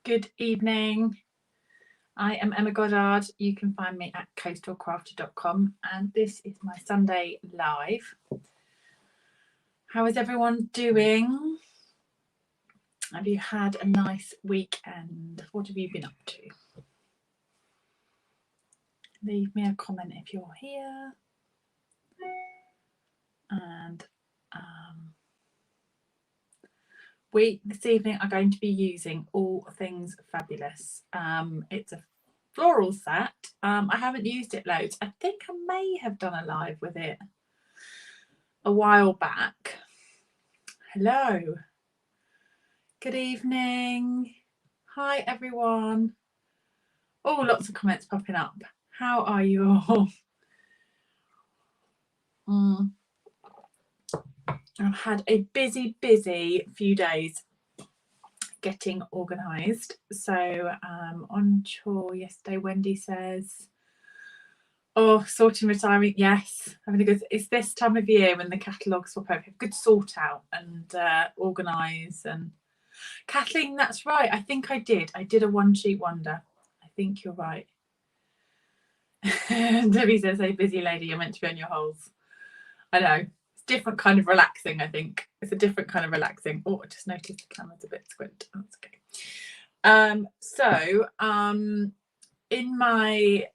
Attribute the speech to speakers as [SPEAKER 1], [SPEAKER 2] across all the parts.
[SPEAKER 1] Good evening. I am Emma Goddard. You can find me at coastalcrafter.com, and this is my Sunday live. How is everyone doing? Have you had a nice weekend? What have you been up to? Leave me a comment if you're here. And we this evening are going to be using All Things Fabulous. It's a floral set. I haven't used it loads. I think I may have done a live with it a while back. Hello. Good evening. Hi everyone. Oh, lots of comments popping up. How are you all? I've had a busy few days getting organised. So on chore yesterday, Wendy says, oh, sorting retirement, yes. Having a good, it's this time of year when the catalogues swap over. Good sort out and organise. And Kathleen, that's right. I think I did a one sheet wonder. I think you're right. Debbie says, hey, busy lady, you're meant to be on your holes. I know. It's different kind of relaxing, I think. It's a different kind of relaxing. Oh, I just noticed the camera's a bit squint. That's okay. In my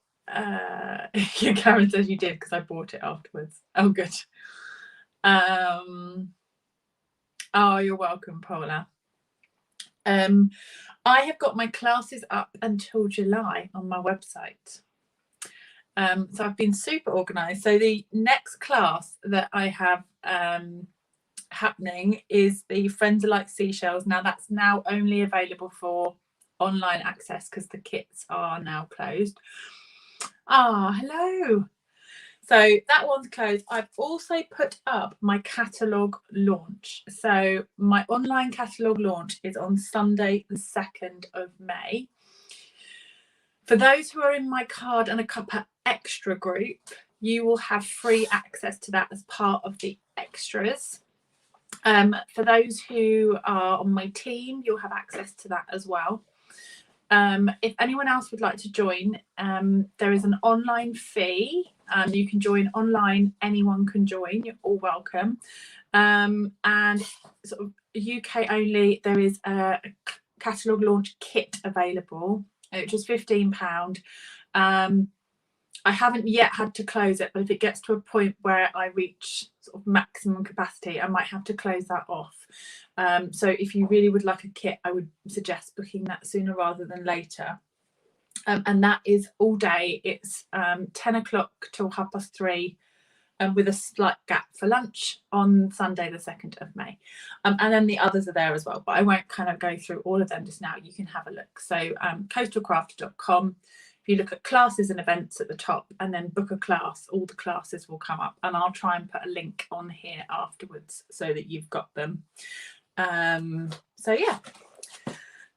[SPEAKER 1] Karen says you did because I bought it afterwards. Oh, good. Oh, you're welcome, Paula. I have got my classes up until July on my website. So I've been super organised. So the next class that I have happening is the Friends Are Like Seashells. Now that's now only available for online access because the kits are now closed. Hello. So that one's closed. I've also put up my catalogue launch. So my online catalogue launch is on Sunday, the 2nd of May. For those who are in my Card and a Cuppa extra group, you will have free access to that as part of the extras. For those who are on my team, you'll have access to that as well. If anyone else would like to join, there is an online fee. You can join online. Anyone can join. You're all welcome. And sort of UK only, there is a catalogue launch kit available, which is £15. I haven't yet had to close it, but if it gets to a point where I reach sort of maximum capacity, I might have to close that off. So if you really would like a kit, I would suggest booking that sooner rather than later. And that is all day. It's 10 o'clock till 3:30, with a slight gap for lunch on Sunday the 2nd of May. And then the others are there as well, but I won't kind of go through all of them just now. You can have a look. So coastalcrafter.com. If you look at classes and events at the top and then book a class, all the classes will come up, and I'll try and put a link on here afterwards so that you've got them. So yeah,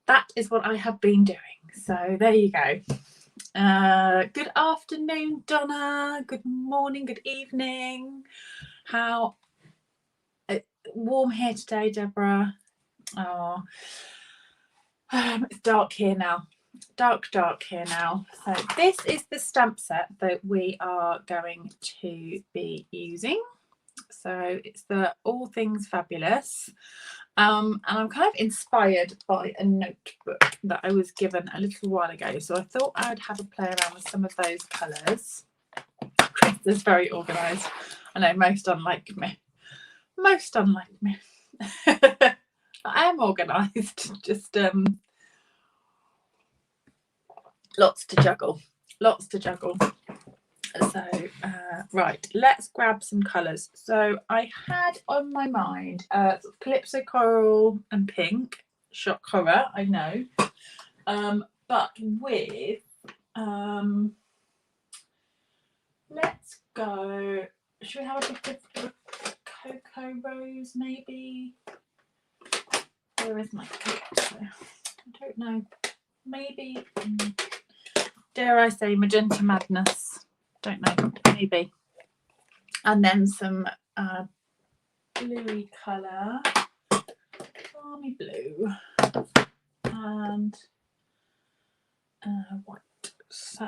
[SPEAKER 1] that is what I have been doing. So there you go. Good afternoon, Donna. Good morning, good evening. How warm here today, Deborah. Oh, it's dark here now. Dark here now. So this is the stamp set that we are going to be using. So it's the All Things Fabulous. And I'm kind of inspired by a notebook that I was given a little while ago. So I thought I'd have a play around with some of those colours. Chris is very organised. I know, most unlike me. Most unlike me. I am organised. Just lots to juggle. Lots to juggle. So right, let's grab some colours. So I had on my mind sort of Calypso Coral and Pink, shock horror, I know, but with let's go, should we have a bit of Cocoa Rose maybe? Where is my Calypso? I don't know, maybe, dare I say Magenta Madness? Don't know, maybe. And then some bluey colour, balmy blue, and white. So,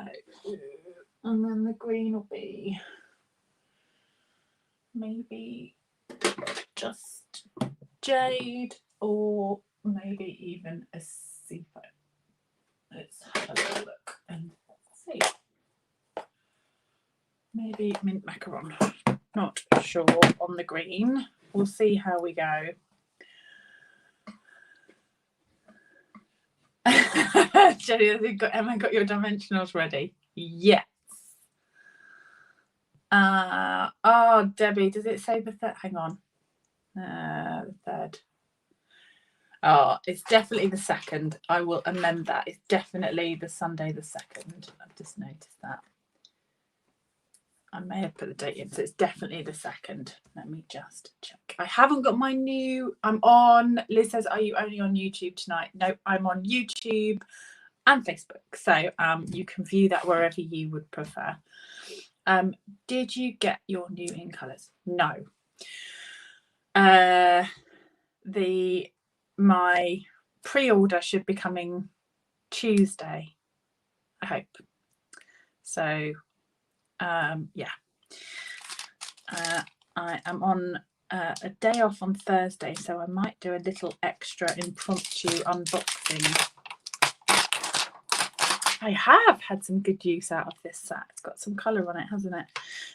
[SPEAKER 1] and then the green will be maybe just jade or maybe even a seafoam. Let's have a little look and see. Maybe mint macaron. Not sure on the green. We'll see how we go. Jenny, has Emma got your dimensionals ready? Yes. Oh, Debbie, does it say the third? Hang on. The third. Oh, it's definitely the second. I will amend that. It's definitely the Sunday the 2nd. I've just noticed that. I may have put the date in, so it's definitely the 2nd. Let me just check. I haven't got my new. I'm on. Liz says, "Are you only on YouTube tonight?" No, I'm on YouTube and Facebook, so you can view that wherever you would prefer. Did you get your new in colours? No. My pre-order should be coming Tuesday, I hope. So yeah, I am on a day off on Thursday, so I might do a little extra impromptu unboxing. I have had some good use out of this set. It's got some colour on it, hasn't it?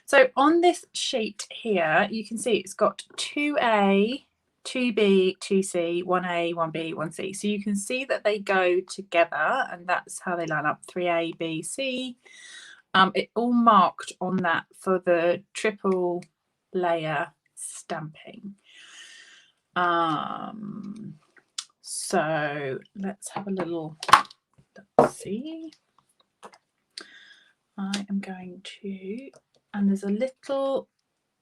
[SPEAKER 1] So on this sheet here, you can see it's got 2A, 2B, 2C, 1A, 1B, 1C. So you can see that they go together, and that's how they line up, 3A, B, C. It all marked on that for the triple layer stamping. So let's have a little see. I am going to, and there's a little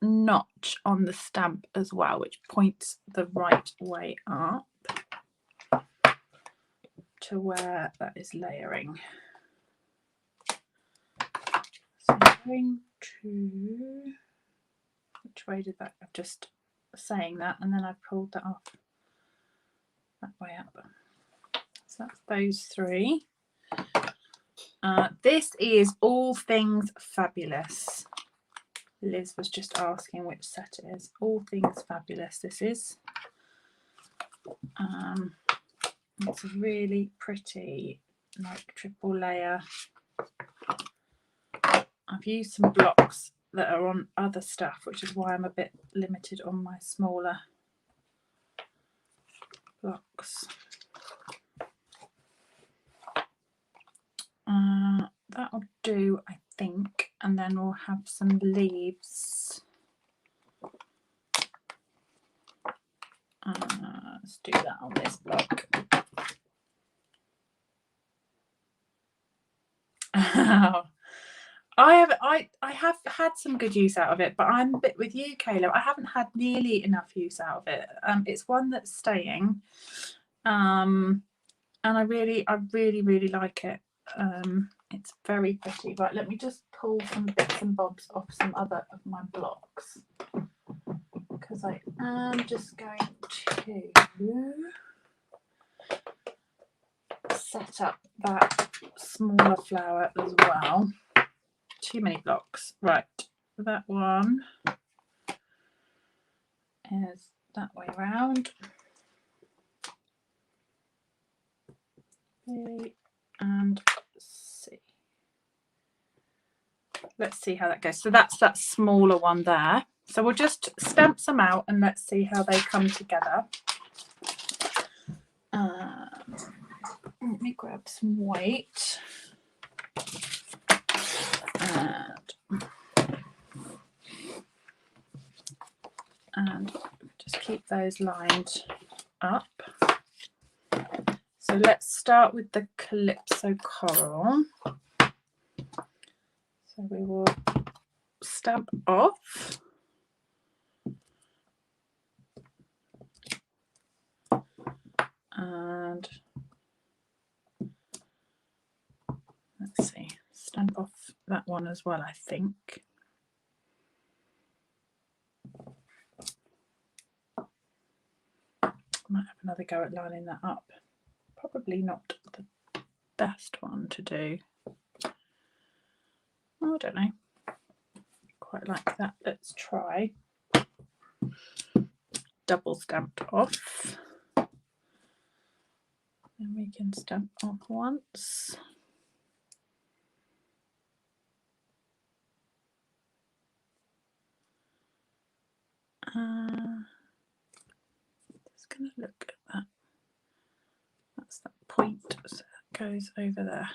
[SPEAKER 1] notch on the stamp as well, which points the right way up to where that is layering. So I'm going to, which way did that, I'm just saying that, and then I pulled that off that way up. So that's those three. This is All Things Fabulous. Liz was just asking which set it is. All Things Fabulous this is. It's a really pretty, like, triple layer. I've used some blocks that are on other stuff, which is why I'm a bit limited on my smaller blocks. That'll do, I think, and then we'll have some leaves. Let's do that on this block. I have had some good use out of it, but I'm a bit with you, Caleb. I haven't had nearly enough use out of it. It's one that's staying, and I really like it. It's very pretty. Right, let me just pull some bits and bobs off some other of my blocks, because I am just going to set up that smaller flower as well. Too many blocks. Right, that one is that way around. A and C. Let's see how that goes. So that's that smaller one there. So we'll just stamp some out and let's see how they come together. Let me grab some white. And just keep those lined up. So let's start with the Calypso Coral. So we will stamp off. And let's see, stamp off that one as well, I think. Might have another go at lining that up. Probably not best one to do? Oh, I don't know. Quite like that. Let's try double stamped off. Then we can stamp off once. Just going to look at that. That's that point, so that goes over there.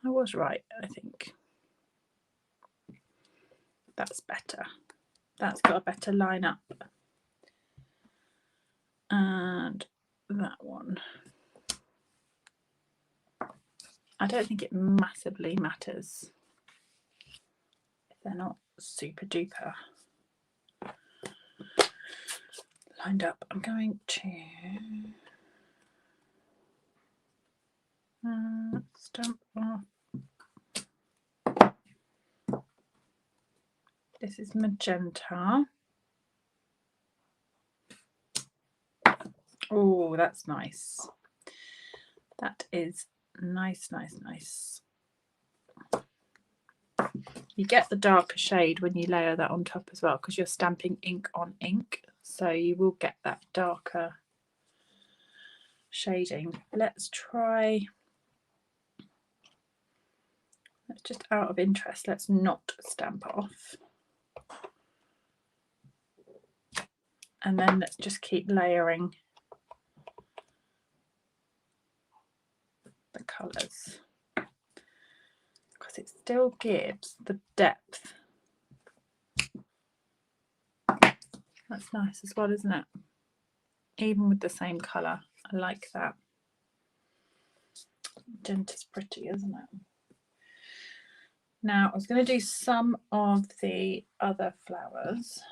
[SPEAKER 1] I was right, I think. That's better. That's got a better line up. And that one. I don't think it massively matters if they're not super duper lined up. I'm going to stamp off. This is magenta. Oh, that's nice. That is nice, nice, nice. You get the darker shade when you layer that on top as well, because you're stamping ink on ink, so you will get that darker shading. Let's try, let's just out of interest, let's not stamp off. And then let's just keep layering the colours, because it still gives the depth. That's nice as well, isn't it? Even with the same colour. I like that. Magenta's pretty, isn't it? Now I was going to do some of the other flowers.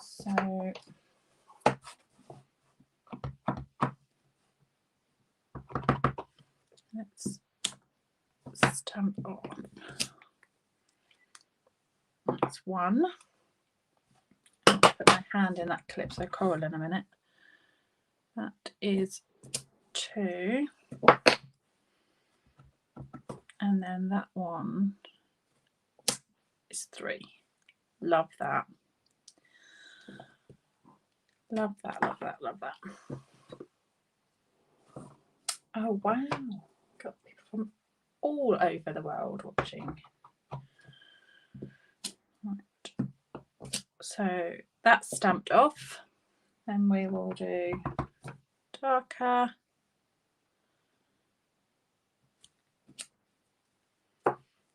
[SPEAKER 1] So let's stamp on. That's one. I'll put my hand in that Calypso Coral in a minute. That is two. And then that one is three. Love that. Love that, love that, love that. Oh, wow. Got people from all over the world watching. Right. So that's stamped off. Then we will do darker.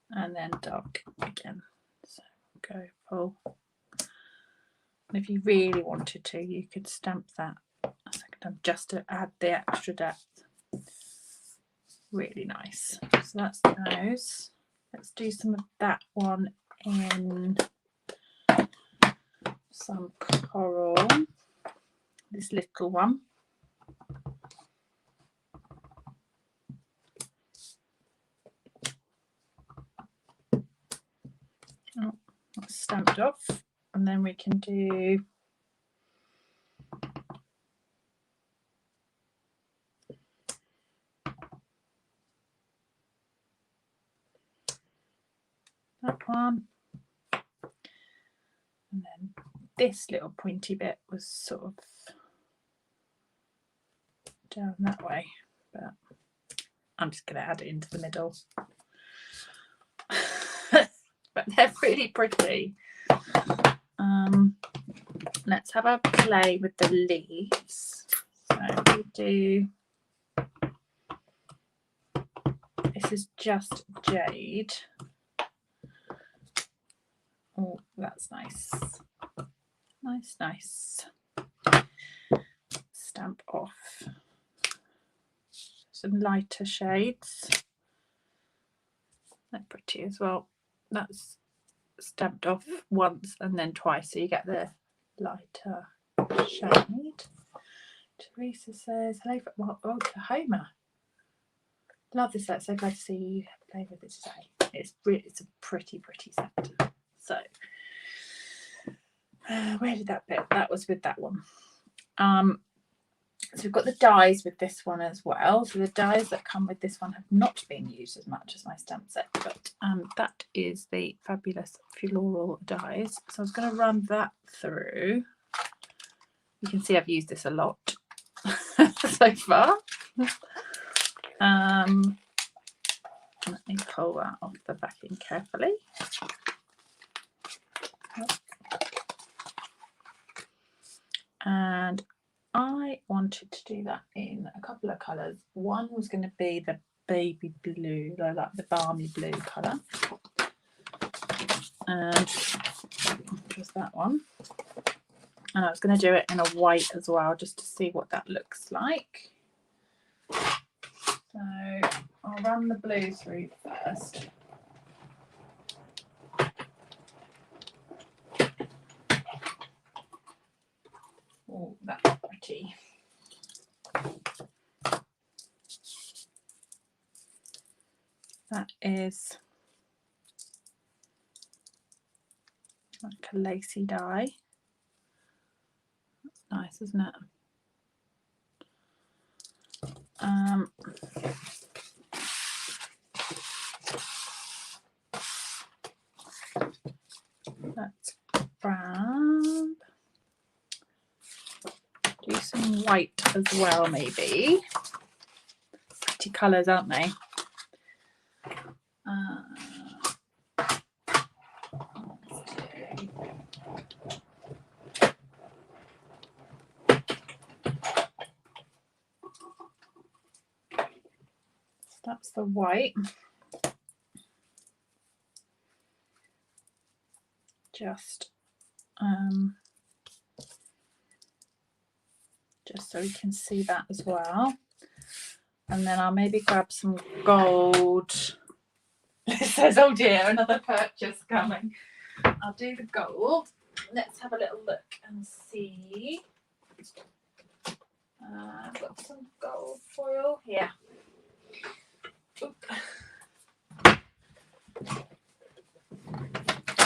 [SPEAKER 1] And then dark again. So go full. And if you really wanted to, you could stamp that a second time just to add the extra depth. Really nice. So that's those. Let's do some of that one in some coral. This little one. Oh, that's stamped off. And then we can do that one. And then this little pointy bit was sort of down that way, but I'm just going to add it into the middle. But they're really pretty. Let's have a play with the leaves. So we do, this is just jade. Oh, that's nice. Nice, nice. Stamp off some lighter shades. They're pretty as well. That's stamped off once and then twice, so you get the lighter shade. Teresa says, hello, oh, Homer. Love this set, so glad to see you play with it today. It's a pretty set. So where did that bit? That was with that one. So we've got the dies with this one as well. So the dies that come with this one have not been used as much as my stamp set, but that is the Fabulous Floral dies. So I was going to run that through. You can see I've used this a lot so far. Let me pull that off the backing carefully. And I wanted to do that in a couple of colours. One was going to be the baby blue, like the balmy blue colour. And just that one. And I was going to do it in a white as well, just to see what that looks like. So I'll run the blue through first. Oh, that's pretty. That is like a lacy dye. That's nice, isn't it? Let's grab, do some white as well, maybe. Pretty colours, aren't they? That's the white. Just so we can see that as well. And then I'll maybe grab some gold. It says, oh dear, another purchase coming. I'll do the gold. Let's have a little look and see. I've got some gold foil here. Oop.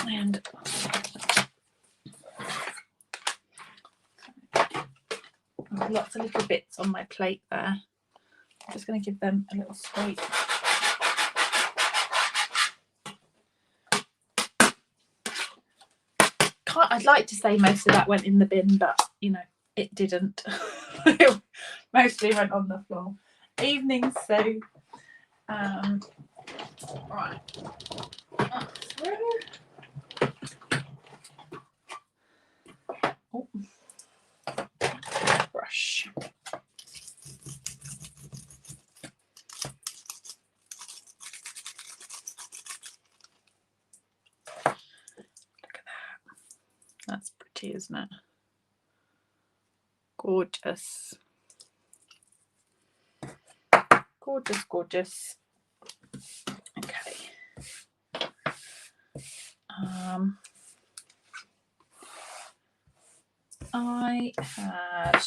[SPEAKER 1] And lots of little bits on my plate there. I'm just going to give them a little scrape. I'd like to say most of that went in the bin, but you know, it didn't. It mostly went on the floor. Evening soap. Right. Up through. Oh. Brush. That's pretty, isn't it? Gorgeous. Gorgeous, gorgeous. Okay. I had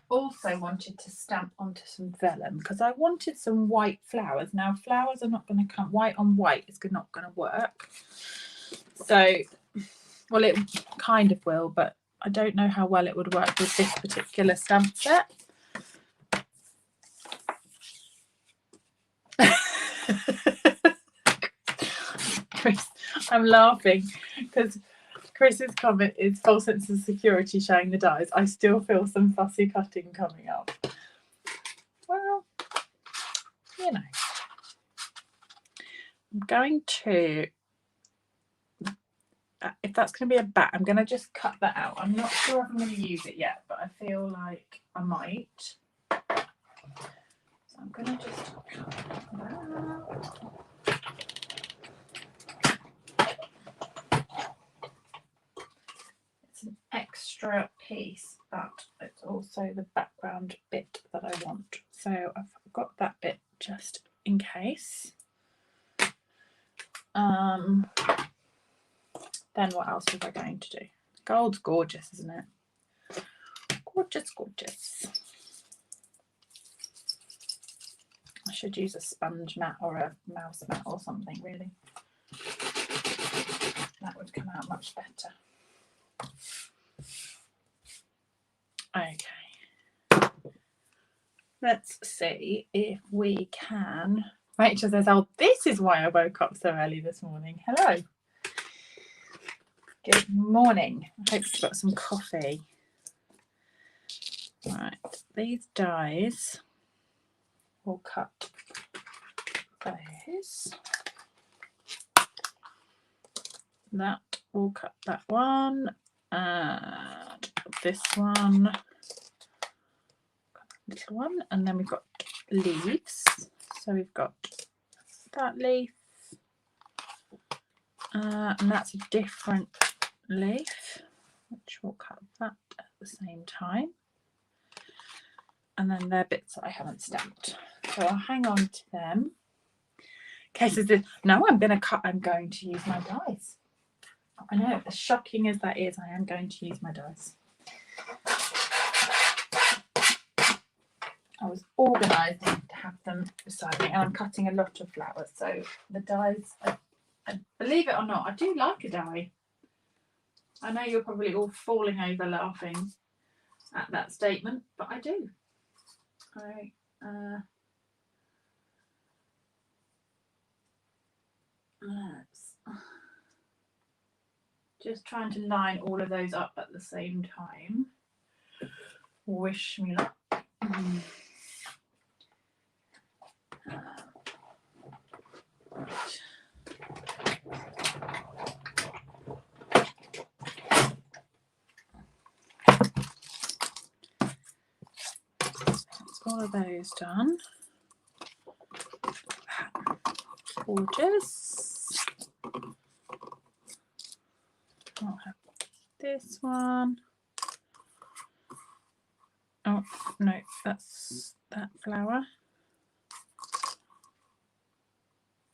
[SPEAKER 1] also wanted to stamp onto some vellum because I wanted some white flowers. Now flowers are not going to come, white on white is not going to work. So, well, it kind of will, but I don't know how well it would work with this particular stamp set. Chris, I'm laughing because Chris's comment is false sense of security showing the dies. I still feel some fussy cutting coming up. Well, you know. I'm going to, if that's going to be a bat, I'm going to just cut that out. I'm not sure if I'm going to use it yet, but I feel like I might. So I'm going to just cut that out. It's an extra piece, but it's also the background bit that I want. So I've got that bit just in case. Then what else was I going to do? Gold's gorgeous, isn't it? Gorgeous, gorgeous. I should use a sponge mat or a mouse mat or something, really. That would come out much better. Let's see if we can. Rachel says, oh, this is why I woke up so early this morning. Hello. Good morning. I hope you've got some coffee. Right, these dies will cut those. That will cut that one. And this one. Little one. And then we've got leaves. So we've got that leaf. And that's a different leaf, which will cut that at the same time. And then they're bits that I haven't stamped. So I'll hang on to them. Cases this, no, I'm going to cut, I'm going to use my dies. I know, as shocking as that is, I am going to use my dies. I was organised to have them beside me, and I'm cutting a lot of flowers. So the dies, I believe it or not, I do like a die. I know you're probably all falling over laughing at that statement, but I do. Let's just trying to line all of those up at the same time. Wish me luck. All of those done. Gorgeous. I'll have this one. Oh no, that's that flower.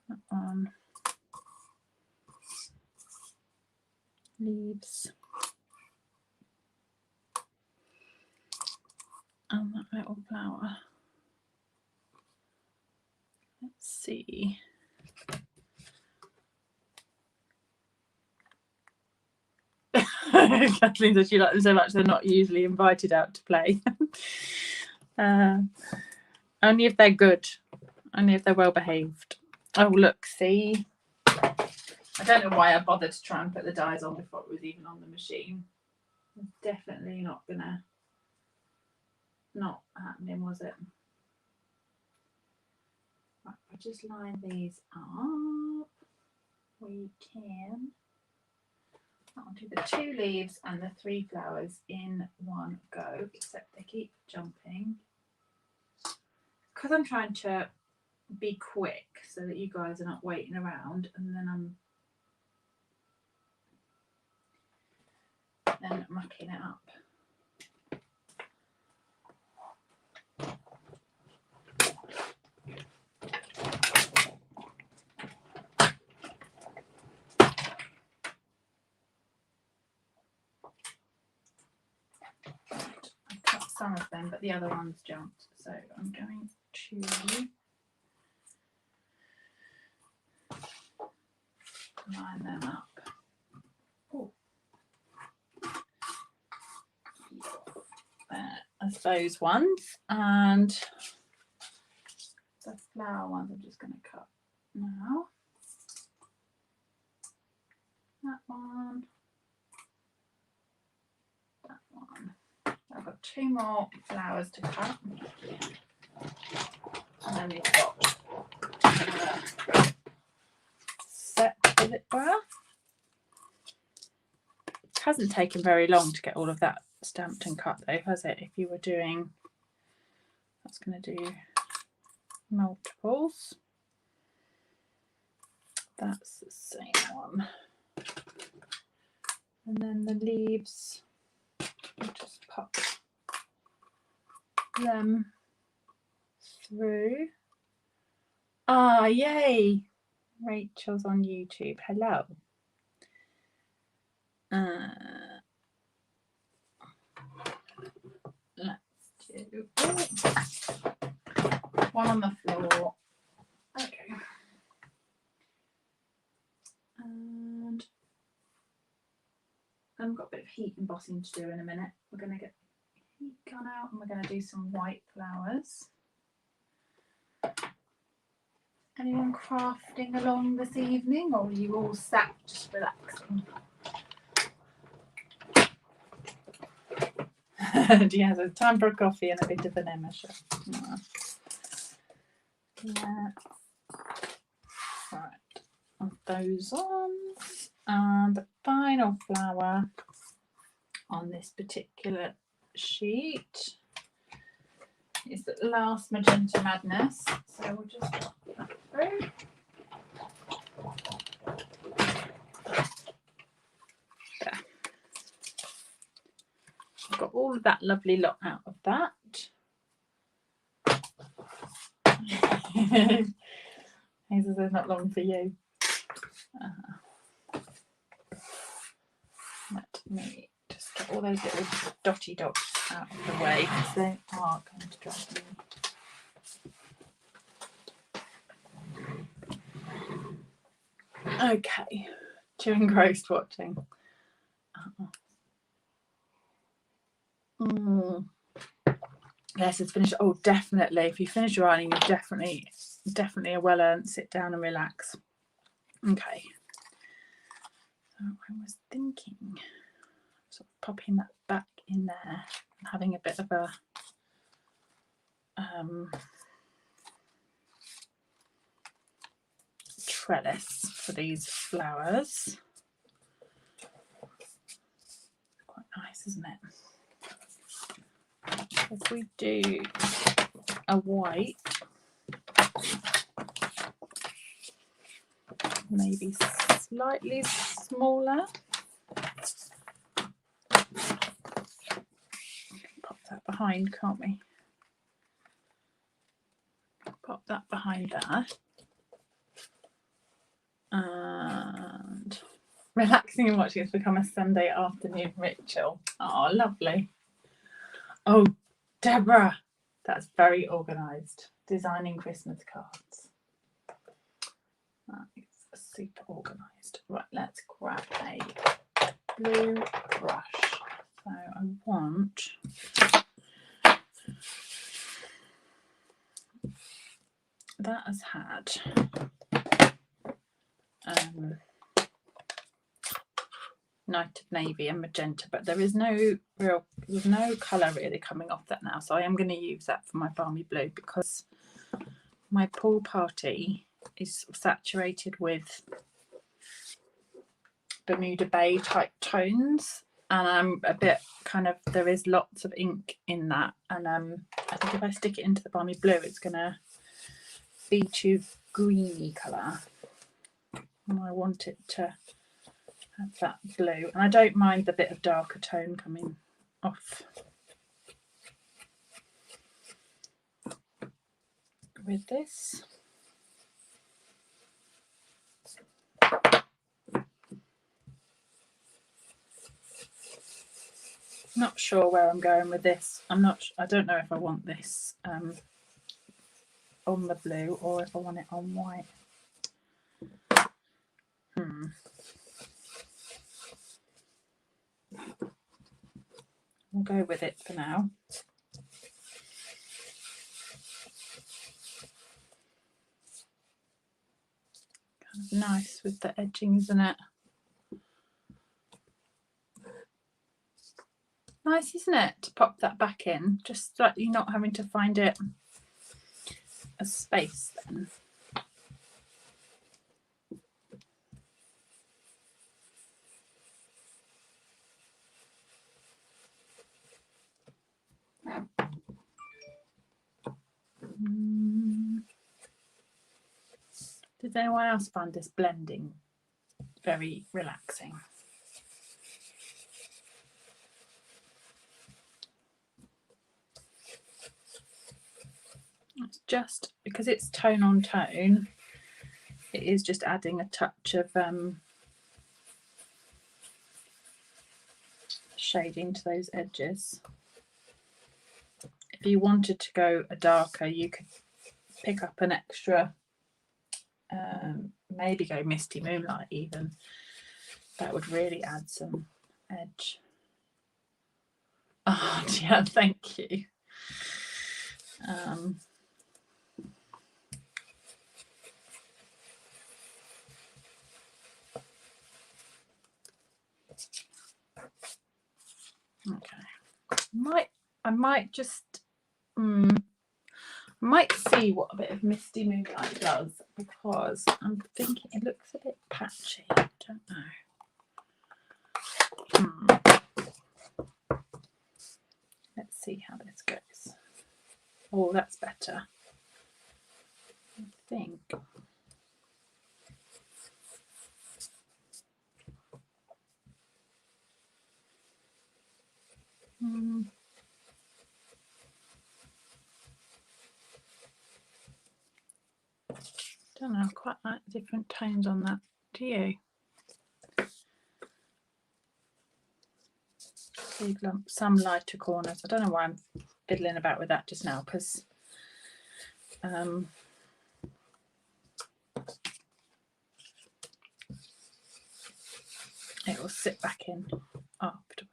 [SPEAKER 1] That one. Leaves. And that little flower. Let's see. Kathleen says she likes them so much they're not usually invited out to play. Only if they're good. Only if they're well behaved. Oh look, see. I don't know why I bothered to try and put the dies on before it was even on the machine. It's definitely not happening, was it? Right, if I just line these up, we can. I'll do the 2 leaves and the 3 flowers in one go, except they keep jumping. Because I'm trying to be quick so that you guys are not waiting around, and then I'm mucking it up. I cut some of them, but the other ones jumped, so I'm going to line them up. Oh. As those ones, and the flower ones I'm just going to cut now. That one. That one. I've got 2 more flowers to cut. And then we've got set, as it were. It hasn't taken very long to get all of that stamped and cut though, has it? If you were doing, that's going to do multiples. That's the same one. And then the leaves, I'll just pop them through. Ah, yay! Rachel's on YouTube. Hello. Let's do one on the floor. Okay. And I've got a bit of heat embossing to do in a minute. We're going to get the heat gun out and we're going to do some white flowers. Anyone crafting along this evening, or are you all sat just relaxing? Yeah, so time for a coffee and a bit of an Emma. Yeah. Right, put those on, and the final flower on this particular sheet is the last Magenta Madness. So we'll just drop that through. There. I've got all of that lovely lot out of that. Hazel says not long for you. Let me just get all those little dotty dots out of the way because they are going to drive me. Okay, too engrossed watching. Yes, it's finished. Oh, definitely. If you finish your ironing, you're definitely a well earned sit down and relax. Okay. So I was thinking, sort of popping that back in there and having a bit of a trellis for these flowers. Quite nice, isn't it? If we do a white, maybe slightly smaller. Pop that behind, can't we? Pop that behind there. And relaxing and watching has become a Sunday afternoon ritual. Oh, lovely. Oh, Deborah, that's very organised. Designing Christmas cards. That is super organised. Right, let's grab a blue brush. So I want that has had Night of Navy and Magenta, but there's no colour really coming off that now, so I am going to use that for my Balmy Blue because my pool party is saturated with Bermuda Bay type tones, and I'm a bit kind of, there is lots of ink in that, and I think if I stick it into the Balmy Blue it's going to be too greeny colour, and I want it to have that blue, and I don't mind the bit of darker tone coming off with this. Not sure where I'm going with this. I don't know if I want this on the blue or if I want it on white. We'll go with it for now. Kind of nice with the edging, isn't it? Nice, isn't it, to pop that back in, just slightly not having to find it a space then. Did anyone else find this blending very relaxing? It's just because it's tone on tone, it is just adding a touch of shading to those edges. If you wanted to go a darker, you could pick up an extra, maybe go Misty Moonlight even. That would really add some edge. Oh, yeah, thank you. I might just might see what a bit of Misty Moonlight does, because I'm thinking it looks a bit patchy. I don't know. Let's see how this goes. Oh, that's better. I think. Don't know, I quite like different tones on that. Do you? Big lump, some lighter corners. I don't know why I'm fiddling about with that just now, because it will sit back in afterwards.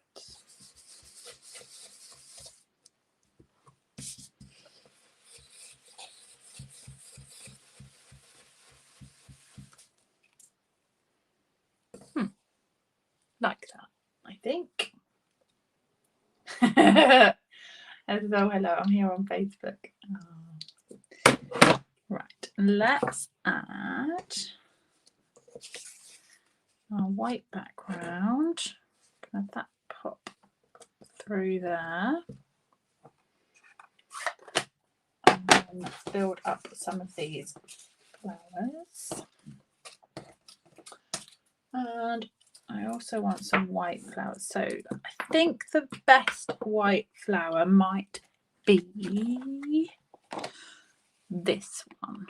[SPEAKER 1] Like that, I think. Hello, I'm here on Facebook. Oh. Right, let's add our white background. Have that pop through there. And then build up some of these flowers. And I also want some white flowers. So I think the best white flower might be this one,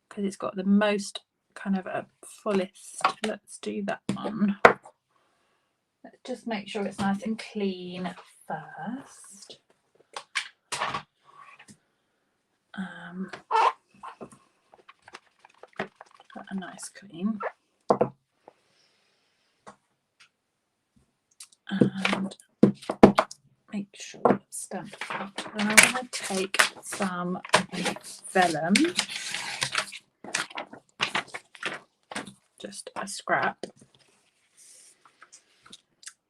[SPEAKER 1] because it's got the most kind of a fullest. Let's do that one. Let's just make sure it's nice and clean first. A nice clean. And make sure it's stamped out. And I'm going to take some vellum, just a scrap,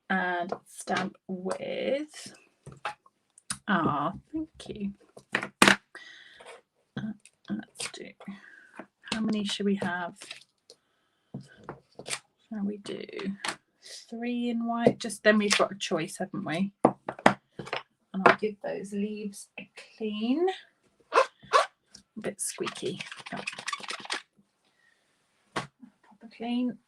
[SPEAKER 1] and stamp with, thank you. Let's do, how many should we have? Shall we do 3 in white? Just then we've got a choice, haven't we? And I'll give those leaves a clean. A bit squeaky. Proper clean.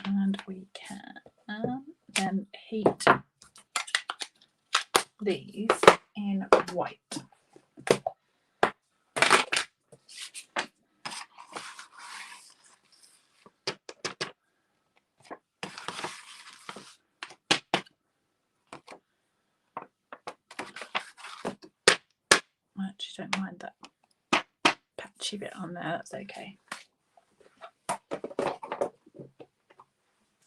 [SPEAKER 1] And we can then heat these in white. I actually don't mind that patchy bit on there, that's okay.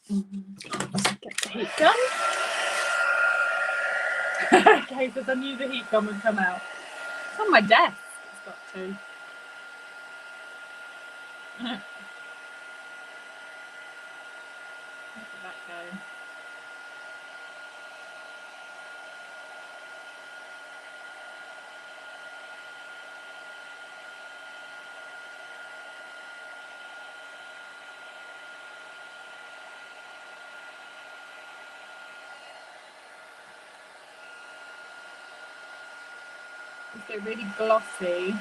[SPEAKER 1] Just get the heat gun. Okay, because I knew the heat gun would come out. It's on my desk. It's got to. Look at that go. They're really glossy.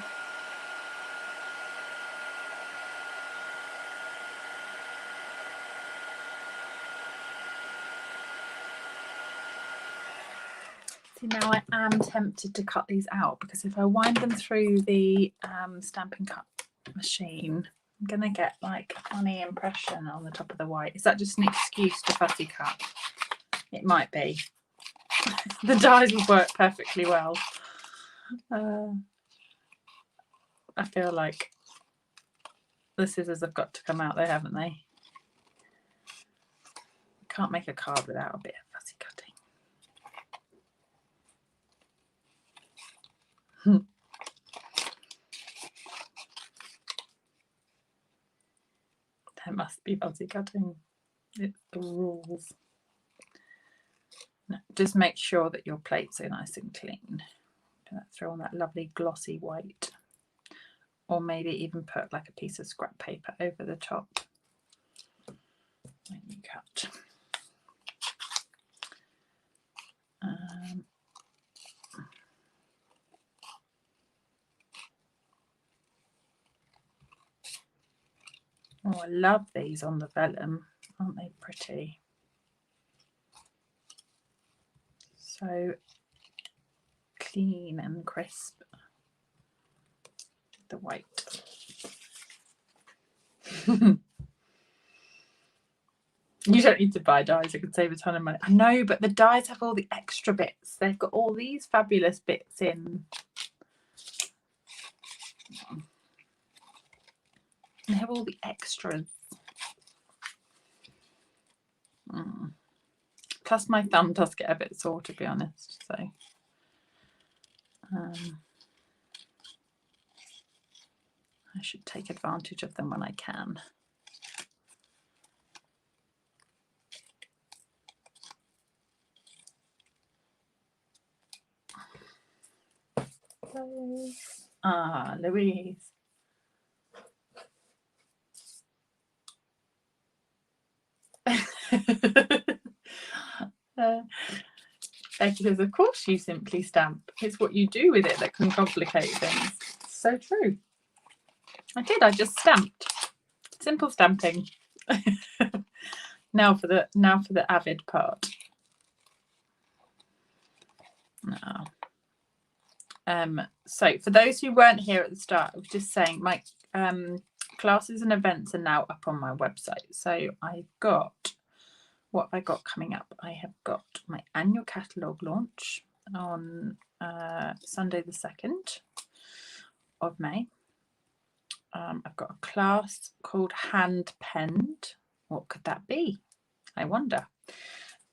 [SPEAKER 1] See, now I am tempted to cut these out, because if I wind them through the Stampin' Cup machine, I'm going to get like a funny impression on the top of the white. Is that just an excuse to fussy cut? It might be. The dies will work perfectly well. I feel like the scissors have got to come out there, haven't they? Can't make a card without a bit of fussy cutting. There must be fussy cutting. It's the rules. No, just make sure that your plates are nice and clean. Throw on that lovely glossy white, or maybe even put like a piece of scrap paper over the top when you cut. Oh, I love these on the vellum. Aren't they pretty? So clean and crisp. The white. You don't need to buy dies. You can save a ton of money. I know, but the dies have all the extra bits. They've got all these fabulous bits in. They have all the extras. Plus my thumb does get a bit sore, to be honest. So I should take advantage of them when I can. Ah, Louise. Becky says, of course you simply stamp. It's what you do with it that can complicate things. So true. I did, I just stamped. Simple stamping. Now for the avid part. No. So for those who weren't here at the start, I was just saying my classes and events are now up on my website. So I've got, what have I got coming up? I have got my annual catalogue launch on Sunday the 2nd of May. I've got a class called Hand Penned. What could that be? I wonder.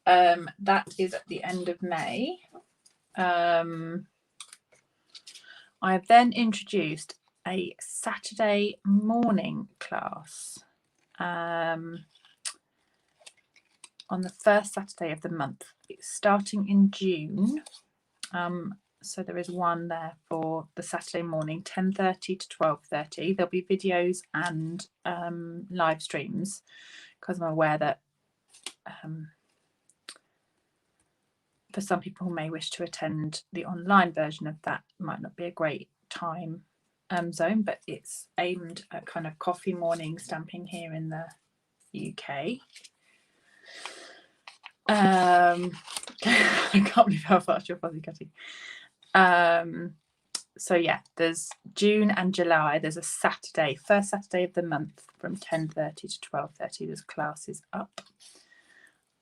[SPEAKER 1] That is at the end of May. I've then introduced a Saturday morning class on the first Saturday of the month. It's starting in June. So there is one there for the Saturday morning, 10:30 to 12:30. There'll be videos and live streams, because I'm aware that for some people who may wish to attend the online version of that, might not be a great time zone, but it's aimed at kind of coffee morning stamping here in the UK. I can't believe how fast you're fuzzy cutting. So yeah, there's June and July. There's a Saturday, first Saturday of the month, from 10:30 to 12:30. There's classes up.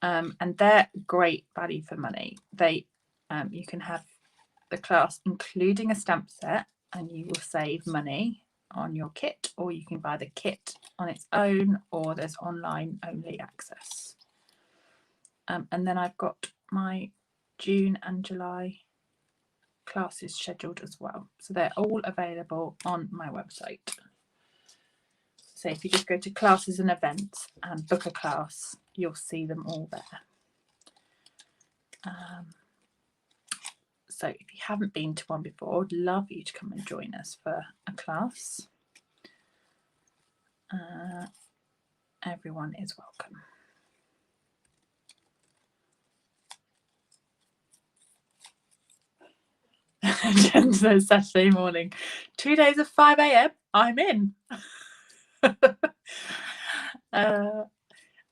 [SPEAKER 1] And they're great value for money. They you can have the class including a stamp set, and you will save money on your kit, or you can buy the kit on its own, or there's online only access. And then I've got my June and July classes scheduled as well. So they're all available on my website. So if you just go to classes and events and book a class, you'll see them all there. So if you haven't been to one before, I'd love you to come and join us for a class. Everyone is welcome. Jen says Saturday morning, 2 days of 5 a.m. I'm in. I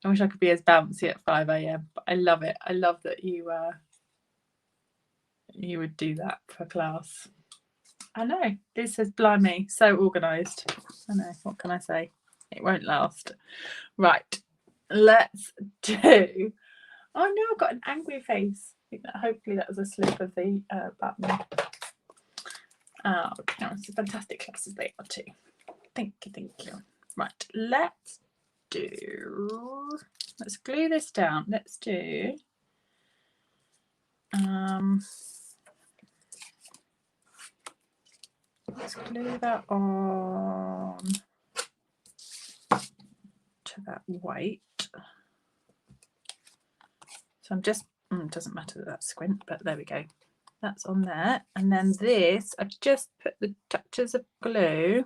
[SPEAKER 1] wish I could be as bouncy at 5 a.m. but I love it. I love that you would do that for class. I know. This says blimey, so organised. I know. What can I say? It won't last. Right. Let's do. Oh no, I've got an angry face. I think that hopefully that was a slip of the button. Oh, it's fantastic classes they are too. Thank you. Right, let's glue this down. Let's do let's glue that on to that white. So I'm just, it doesn't matter that that's squint, but there we go. That's on there. And then this, I've just put the touches of glue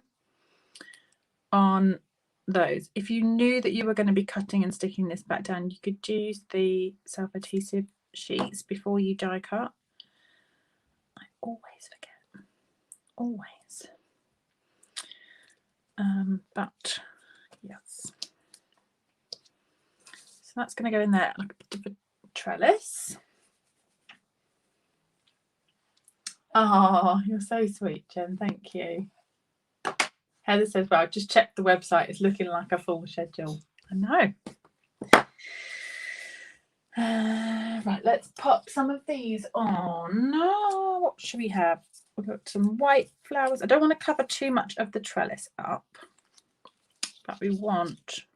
[SPEAKER 1] on those. If you knew that you were going to be cutting and sticking this back down, you could use the self-adhesive sheets before you die cut. I always forget. Always. But yes. So that's going to go in there like a bit of a trellis. Oh, you're so sweet, Jen. Thank you. Heather says, well, just checked the website. It's looking like a full schedule. I know. Right, let's pop some of these on. Oh, what should we have? We've got some white flowers. I don't want to cover too much of the trellis up, but we want,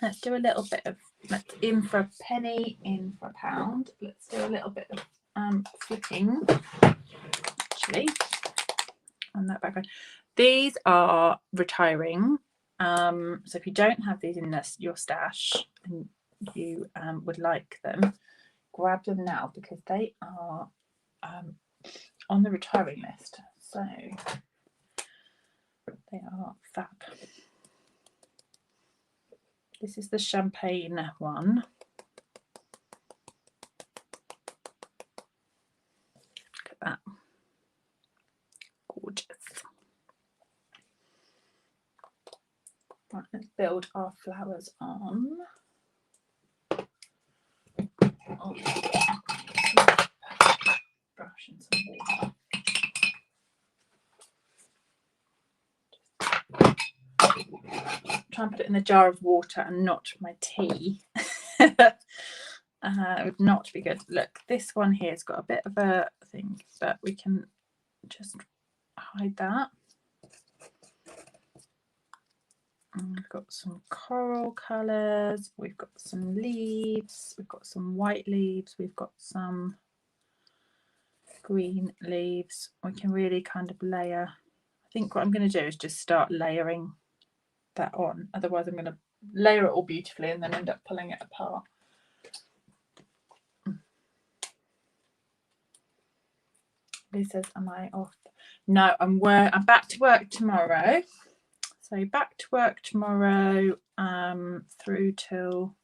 [SPEAKER 1] let's do a little bit of, let's in for a penny, in for a pound. Let's do a little bit of flipping, actually, on that background. These are retiring. So if you don't have these in your stash and you would like them, grab them now because they are on the retiring list. So they are fab. This is the champagne one. Look at that. Gorgeous. Right, let's build our flowers on. Oh, brush and some water. Try and put it in the jar of water and not my tea. It would not be good. Look, this one here has got a bit of a thing, but we can just hide that. And we've got some coral colours, we've got some leaves, we've got some white leaves, we've got some green leaves. We can really kind of layer. I think what I'm going to do is just start layering that on. Otherwise I'm going to layer it all beautifully and then end up pulling it apart. Liz says, am I off? No, I'm back to work tomorrow. So back to work tomorrow through till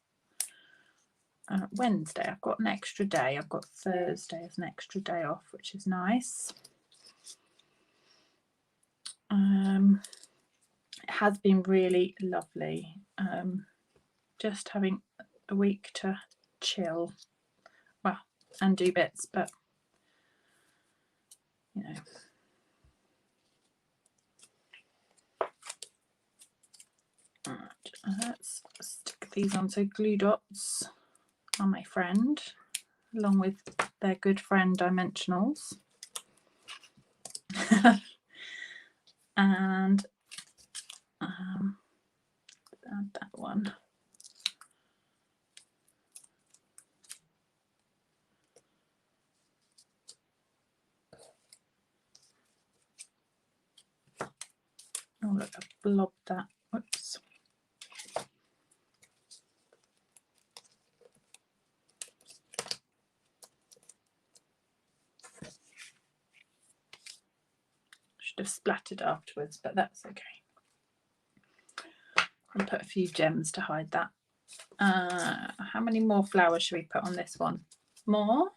[SPEAKER 1] Wednesday. I've got an extra day. I've got Thursday as an extra day off, which is nice. It has been really lovely. Just having a week to chill, well, and do bits, but you know. Right, let's stick these on. So glue dots are my friend, along with their good friend dimensionals. And add that one. Oh look, I've blobbed that. Whoops. Should have splattered afterwards, but that's okay. I'll put a few gems to hide that. How many more flowers should we put on this one? More?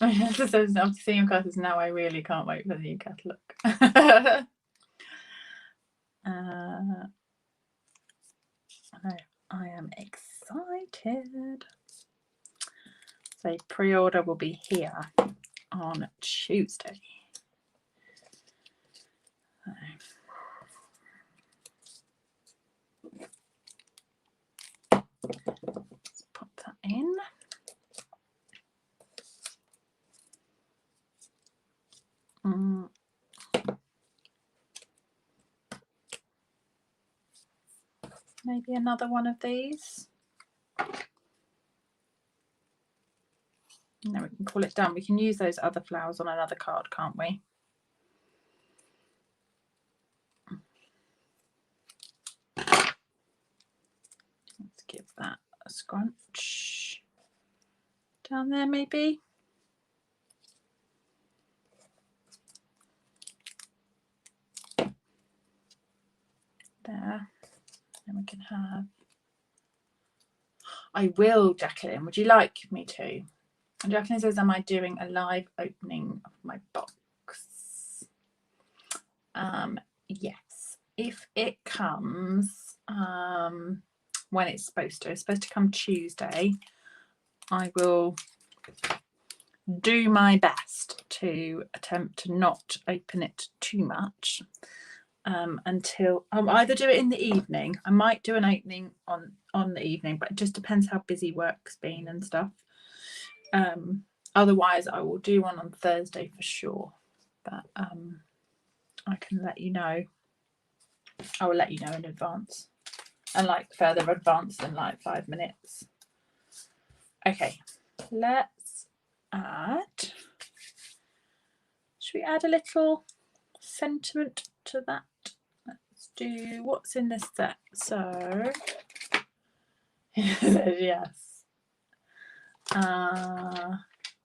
[SPEAKER 1] I'm seeing your colours now. I really can't wait for the new catalogue. I am excited. So pre-order will be here on Tuesday. Let's pop that in. Maybe another one of these. And then we can call it done. We can use those other flowers on another card, can't we? Let's give a scrunch down there maybe. There. Then we can have, I will, Jacqueline, would you like me to? And Jacqueline says, am I doing a live opening of my box? Yes, if it comes when it's supposed to come Tuesday, I will do my best to attempt to not open it too much until I'll either do it in the evening. I might do an opening on the evening, but it just depends how busy work's been and stuff. Otherwise I will do one on Thursday for sure, but I can let you know. I will let you know in advance, and like further advance than like 5 minutes. Okay, let's add, should we add a little sentiment to that? Let's do what's in this set. So yes.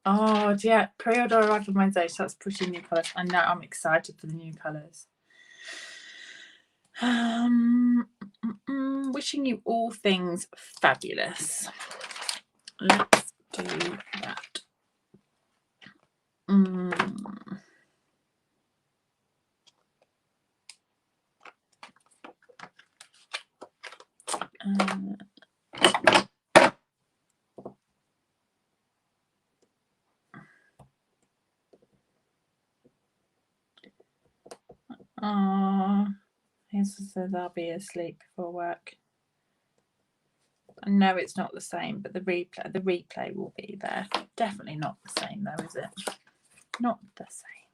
[SPEAKER 1] Oh yeah, pre-order arrived on Wednesday, so that's pretty new colours. I know, I'm excited for the new colours. Wishing you all things fabulous. Let's do that. Hazel says I'll be asleep before work. No, it's not the same, but the replay will be there. Definitely not the same though, is it? Not the same.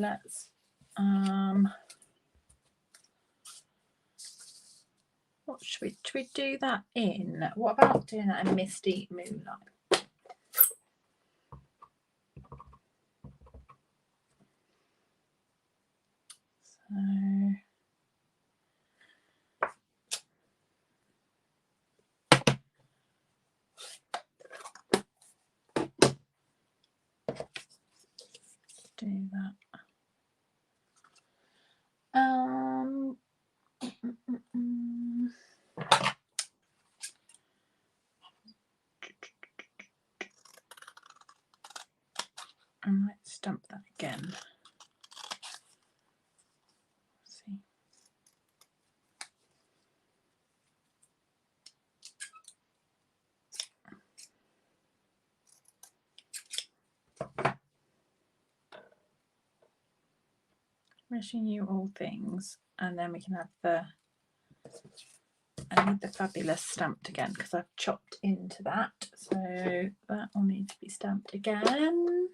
[SPEAKER 1] Let's what should we do that in? What about doing that in Misty Moonlight? So do that. I might stamp that again. Let's see. Wishing you all things, and then we can have the, I need the fabulous stamped again because I've chopped into that, so that will need to be stamped again.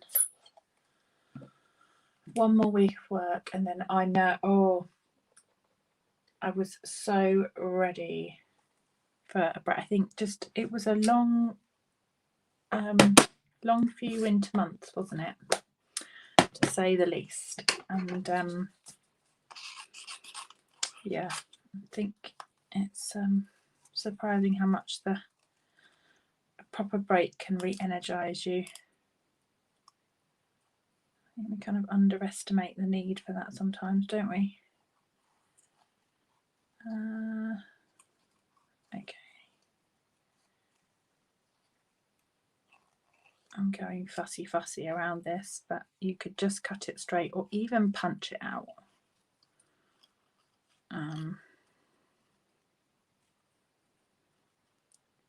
[SPEAKER 1] One more week of work and then I know, I was so ready for a break. I think just it was a long few winter months, wasn't it, to say the least. And yeah, I think it's surprising how much a proper break can re-energize you. I think we kind of underestimate the need for that sometimes, don't we? Okay. I'm going fussy around this, but you could just cut it straight or even punch it out.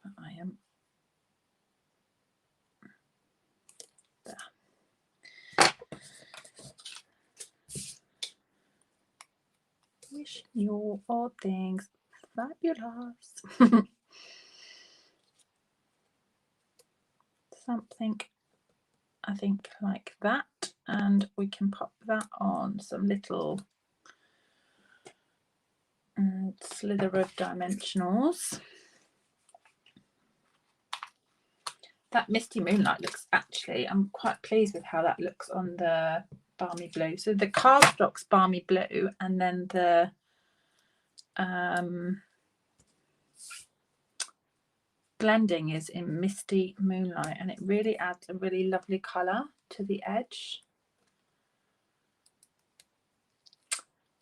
[SPEAKER 1] But I am there. Wishing you all things fabulous. Something, I think, like that, and we can pop that on some little slither of dimensionals. That Misty Moonlight looks, actually, I'm quite pleased with how that looks on the Balmy Blue. So the cardstock's Balmy Blue, and then the blending is in Misty Moonlight, and it really adds a really lovely colour to the edge.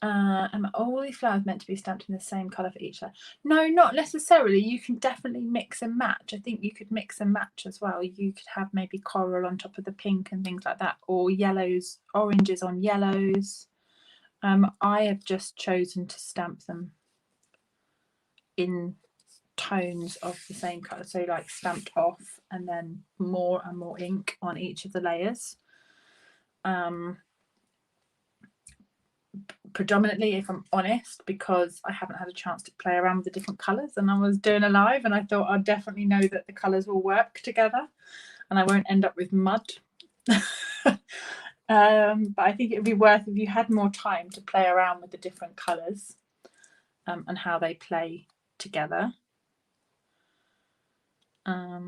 [SPEAKER 1] And all these flowers meant to be stamped in the same colour for each layer? No, not necessarily. You can definitely mix and match. I think you could mix and match as well. You could have maybe coral on top of the pink and things like that, or yellows, oranges on yellows. I have just chosen to stamp them in tones of the same colour, so like stamped off and then more and more ink on each of the layers. Predominantly, if I'm honest, because I haven't had a chance to play around with the different colours, and I was doing a live and I thought I'd definitely know that the colours will work together and I won't end up with mud. But I think it would be worth if you had more time to play around with the different colours and how they play together. Okay,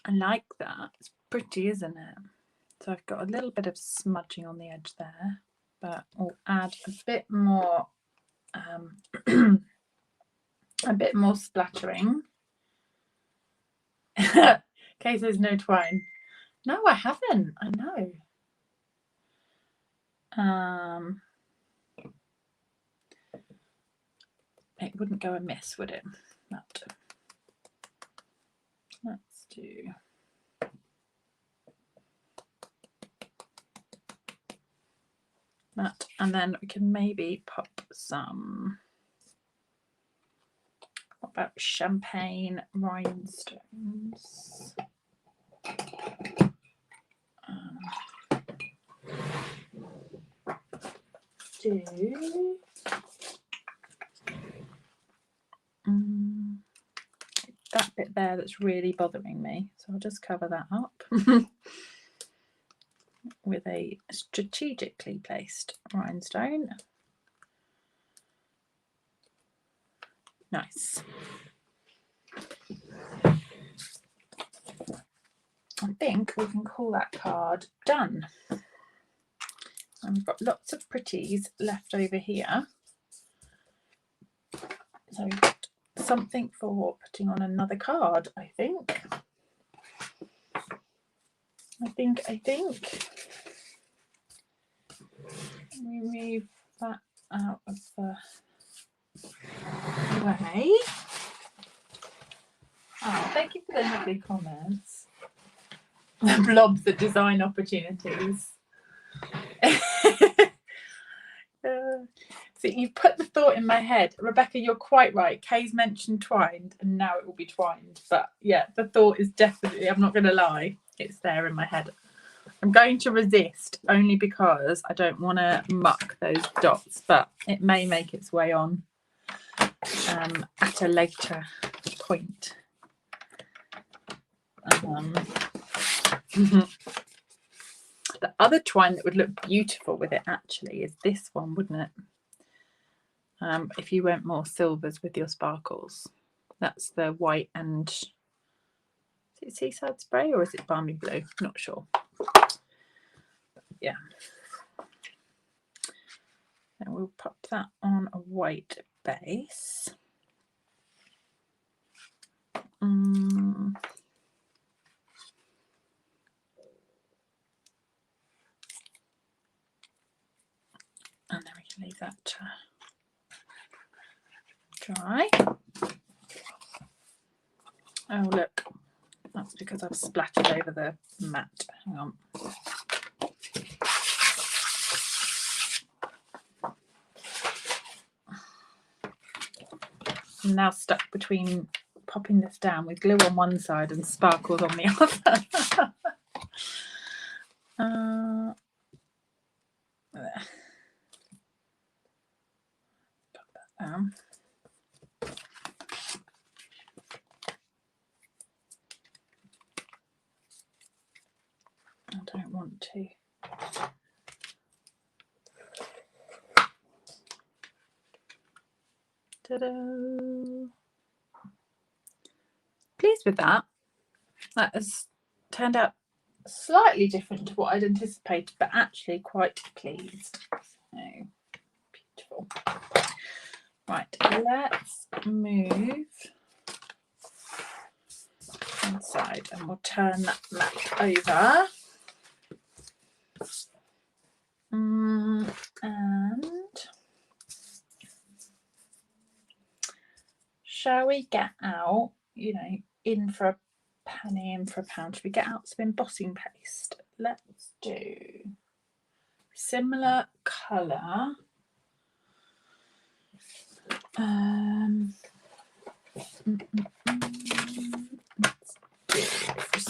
[SPEAKER 1] I like that. It's pretty, isn't it? So I've got a little bit of smudging on the edge there, but I'll add a bit more a bit more splattering. Kay says no twine. No, I haven't. I know. It wouldn't go amiss, would it? But let's do that, and then we can maybe pop some. What about champagne rhinestones? That bit there that's really bothering me, so I'll just cover that up with a strategically placed rhinestone. Nice. I think we can call that card done. And we've got lots of pretties left over here. So we've got something for putting on another card, I think. Remove that out of the way. Oh, thank you for the lovely comments. The blobs at design opportunities. So you've put the thought in my head. Rebecca, you're quite right. Kay's mentioned twined and now it will be twined. But yeah, the thought is definitely, I'm not going to lie, it's there in my head. I'm going to resist only because I don't want to muck those dots, but it may make its way on at a later point. The other twine that would look beautiful with it actually is this one, wouldn't it? If you went more silvers with your sparkles. That's the white and, is it Seaside Spray or is it Balmy Blue? Not sure. Yeah. And we'll pop that on a white base. And then we can leave that dry. Oh look, that's because I've splattered over the mat. Hang on. I'm now stuck between popping this down with glue on one side and sparkles on the other. There. Pop that down. I don't want to. Ta-da! Pleased with that. That has turned out slightly different to what I'd anticipated, but actually quite pleased. So beautiful. Right, let's move inside and we'll turn that map over. And shall we get out, you know, in for a penny, in for a pound? Should we get out some embossing paste? Let's do similar colour. Let's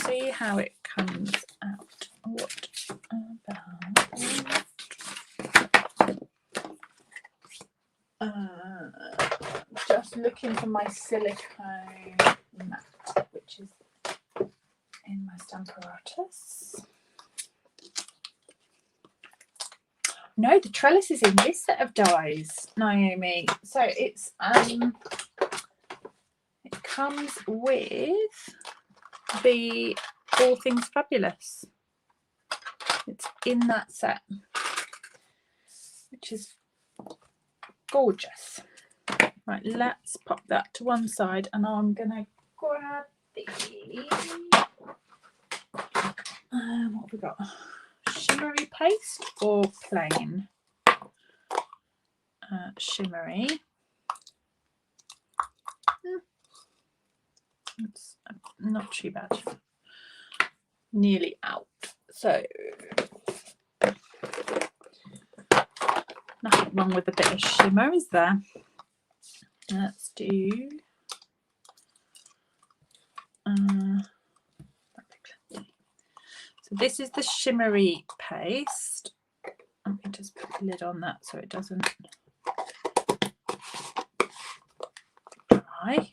[SPEAKER 1] see how it comes out. What about just looking for my silicone mat, which is in my Stamparatus. No, the trellis is in this set of dies, Naomi. So it's it comes with the All Things Fabulous. It's in that set, which is gorgeous. Right, let's pop that to one side, and I'm gonna grab the what have we got? Shimmery paste or plain? Shimmery. It's not too bad. Nearly out. So nothing wrong with a bit of shimmer, is there? Let's do so this is the shimmery paste. Let me just put the lid on that so it doesn't dry.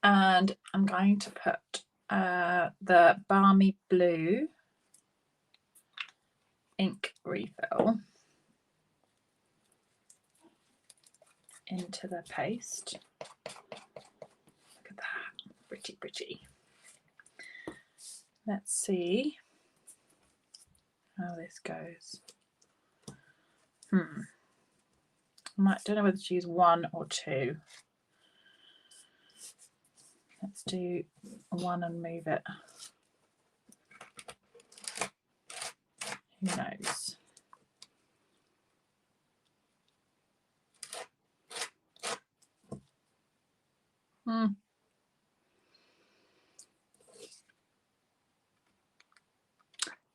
[SPEAKER 1] And I'm going to put the Balmy Blue ink refill into the paste. Look at that, pretty, pretty. Let's see how this goes. Don't know whether to use one or two. Let's do one and move it. Who knows?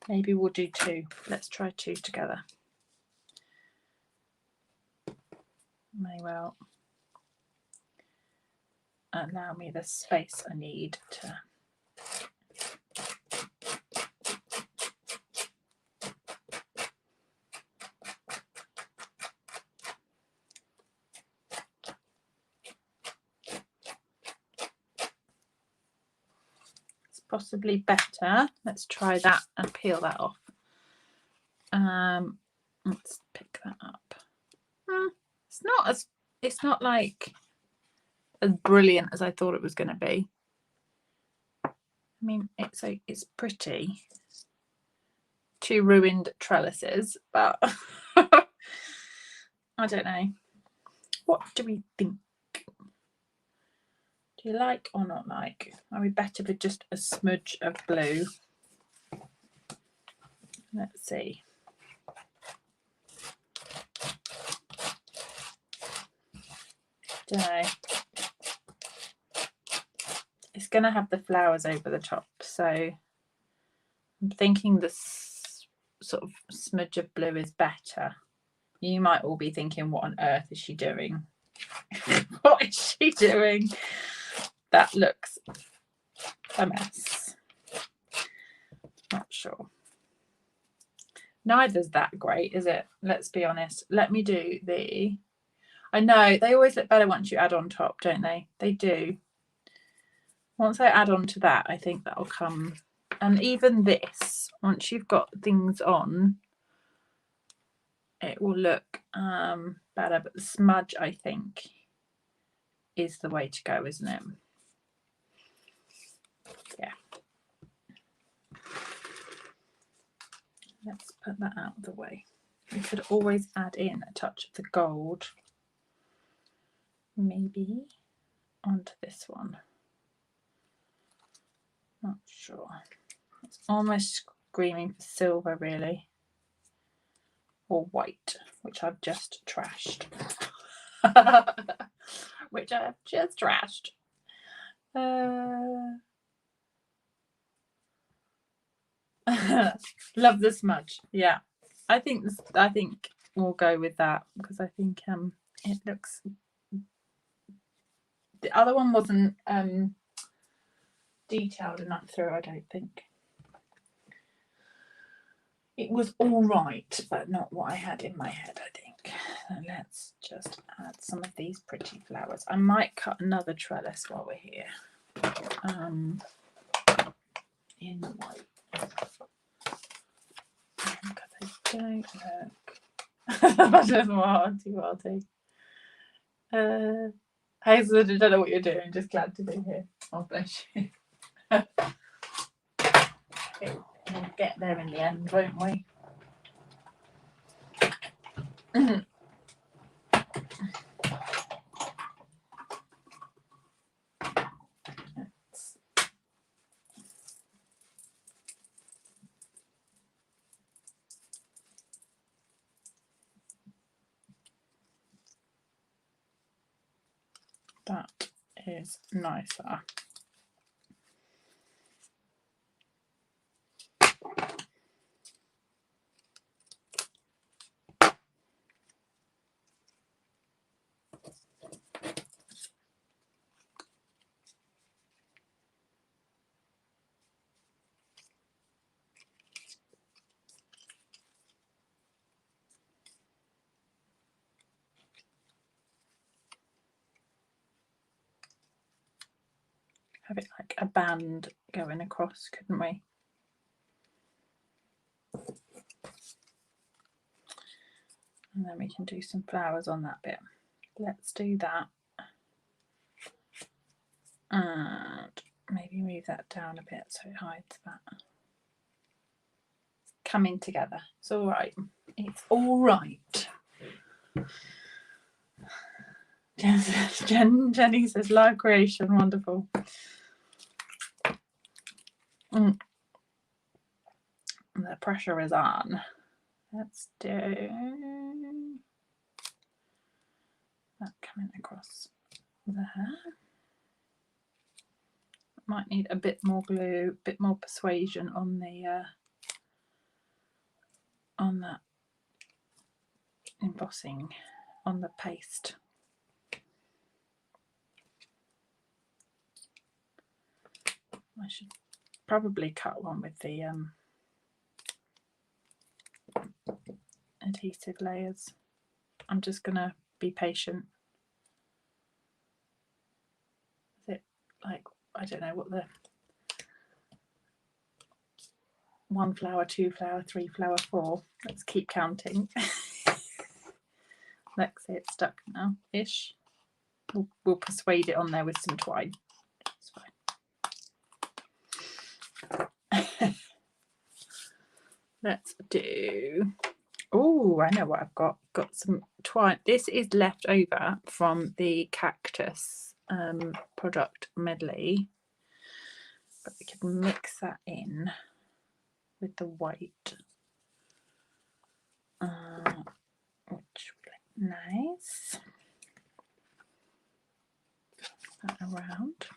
[SPEAKER 1] Maybe we'll do two. Let's try two together. May well allow me the space I need to. It's possibly better. Let's try that and peel that off. Let's pick that up. It's not like as brilliant as I thought it was going to be. I mean, it's pretty. Two ruined trellises, but I don't know. What do we think? Do you like or not like? Are we better with just a smudge of blue? Let's see. Don't know. It's going to have the flowers over the top, so I'm thinking this sort of smudge of blue is better. You might all be thinking, what on earth is she doing? What is she doing? That looks a mess. Not sure. Neither's that great, is it? Let's be honest. Let me do the... I know, they always look better once you add on top, don't they? They do. Once I add on to that, I think that'll come. And even this, once you've got things on, it will look better. But the smudge, I think, is the way to go, isn't it? Yeah. Let's put that out of the way. We could always add in a touch of the gold, maybe, onto this one. Not sure. It's almost screaming for silver, really. Or white, which I've just trashed. Which I have just trashed. Love the smudge. Yeah, I think we'll go with that because I think it looks. The other one wasn't detailed enough through. I don't think. It was all right, but not what I had in my head, I think. So let's just add some of these pretty flowers. I might cut another trellis while we're here. In white. Because I don't look. That's just warty. Hazel, I don't know what you're doing. Just glad to be here. Oh, bless you. We'll get there in the end, won't we? That is nicer. Have it like a band going across, couldn't we? And then we can do some flowers on that bit. Let's do that. And maybe move that down a bit so it hides that. Coming together. It's all right. It's all right. Jenny says live creation, wonderful. The pressure is on. Let's do that coming across there. Might need a bit more glue, a bit more persuasion on the on that embossing on the paste. I should probably cut one with the adhesive layers. I'm just gonna be patient. Is it like, I don't know what the 1 flower, 2 flower, 3 flower, 4. Let's keep counting. Let's say it's stuck now ish. We'll persuade it on there with some twine. It's fine. Let's do. Oh, I know what I've got. Got some twine. This is left over from the cactus product medley, but we can mix that in with the white, which will look nice. That around.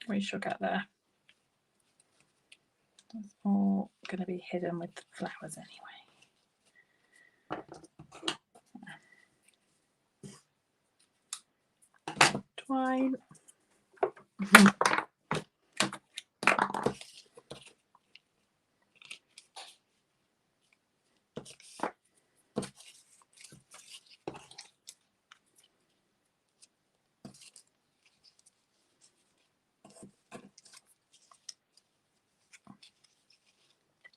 [SPEAKER 1] We shall get there. It's all going to be hidden with flowers anyway. Twine.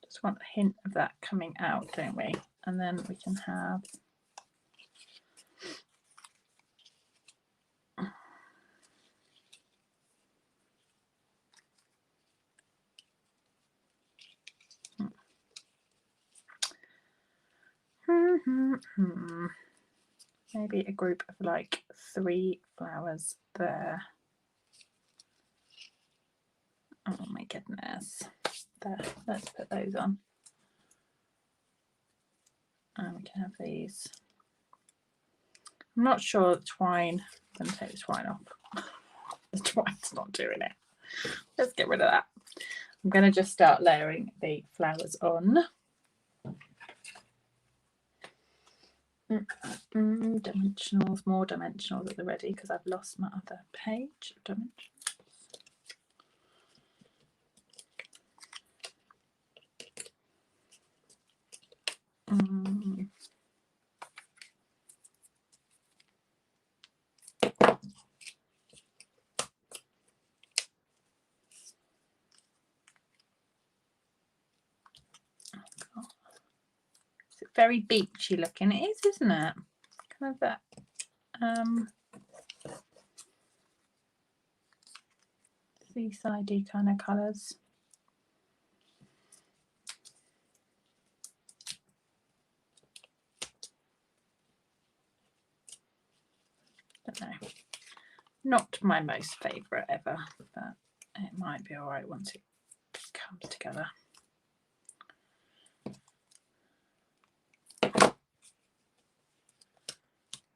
[SPEAKER 1] Just want a hint of that coming out, don't we? And then we can have Maybe a group of like 3 flowers there. Oh my goodness. There, let's put those on. And we can have these. I'm not sure the twine. I'm going to take the twine off. The twine's not doing it. Let's get rid of that. I'm going to just start layering the flowers on. Dimensionals, more dimensionals at the ready because I've lost my other page of dimensions. It's very beachy looking. It is, isn't it? Kind of that seaside-y kind of colours. Don't know. Not my most favourite ever, but it might be all right once it comes together.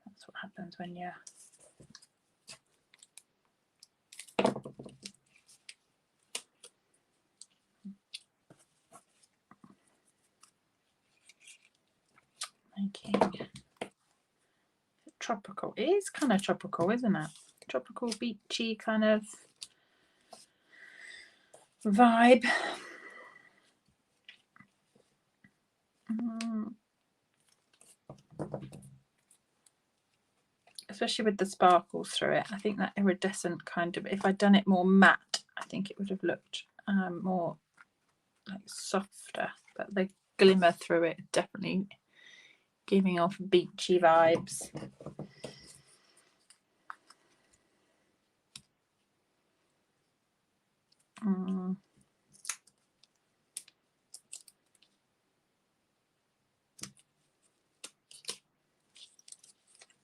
[SPEAKER 1] That's what happens when you're making tropical. It is kind of tropical, isn't it? Tropical, beachy kind of vibe. Especially with the sparkles through it. I think that iridescent kind of, if I'd done it more matte, I think it would have looked more like softer, but the glimmer through it definitely giving off beachy vibes.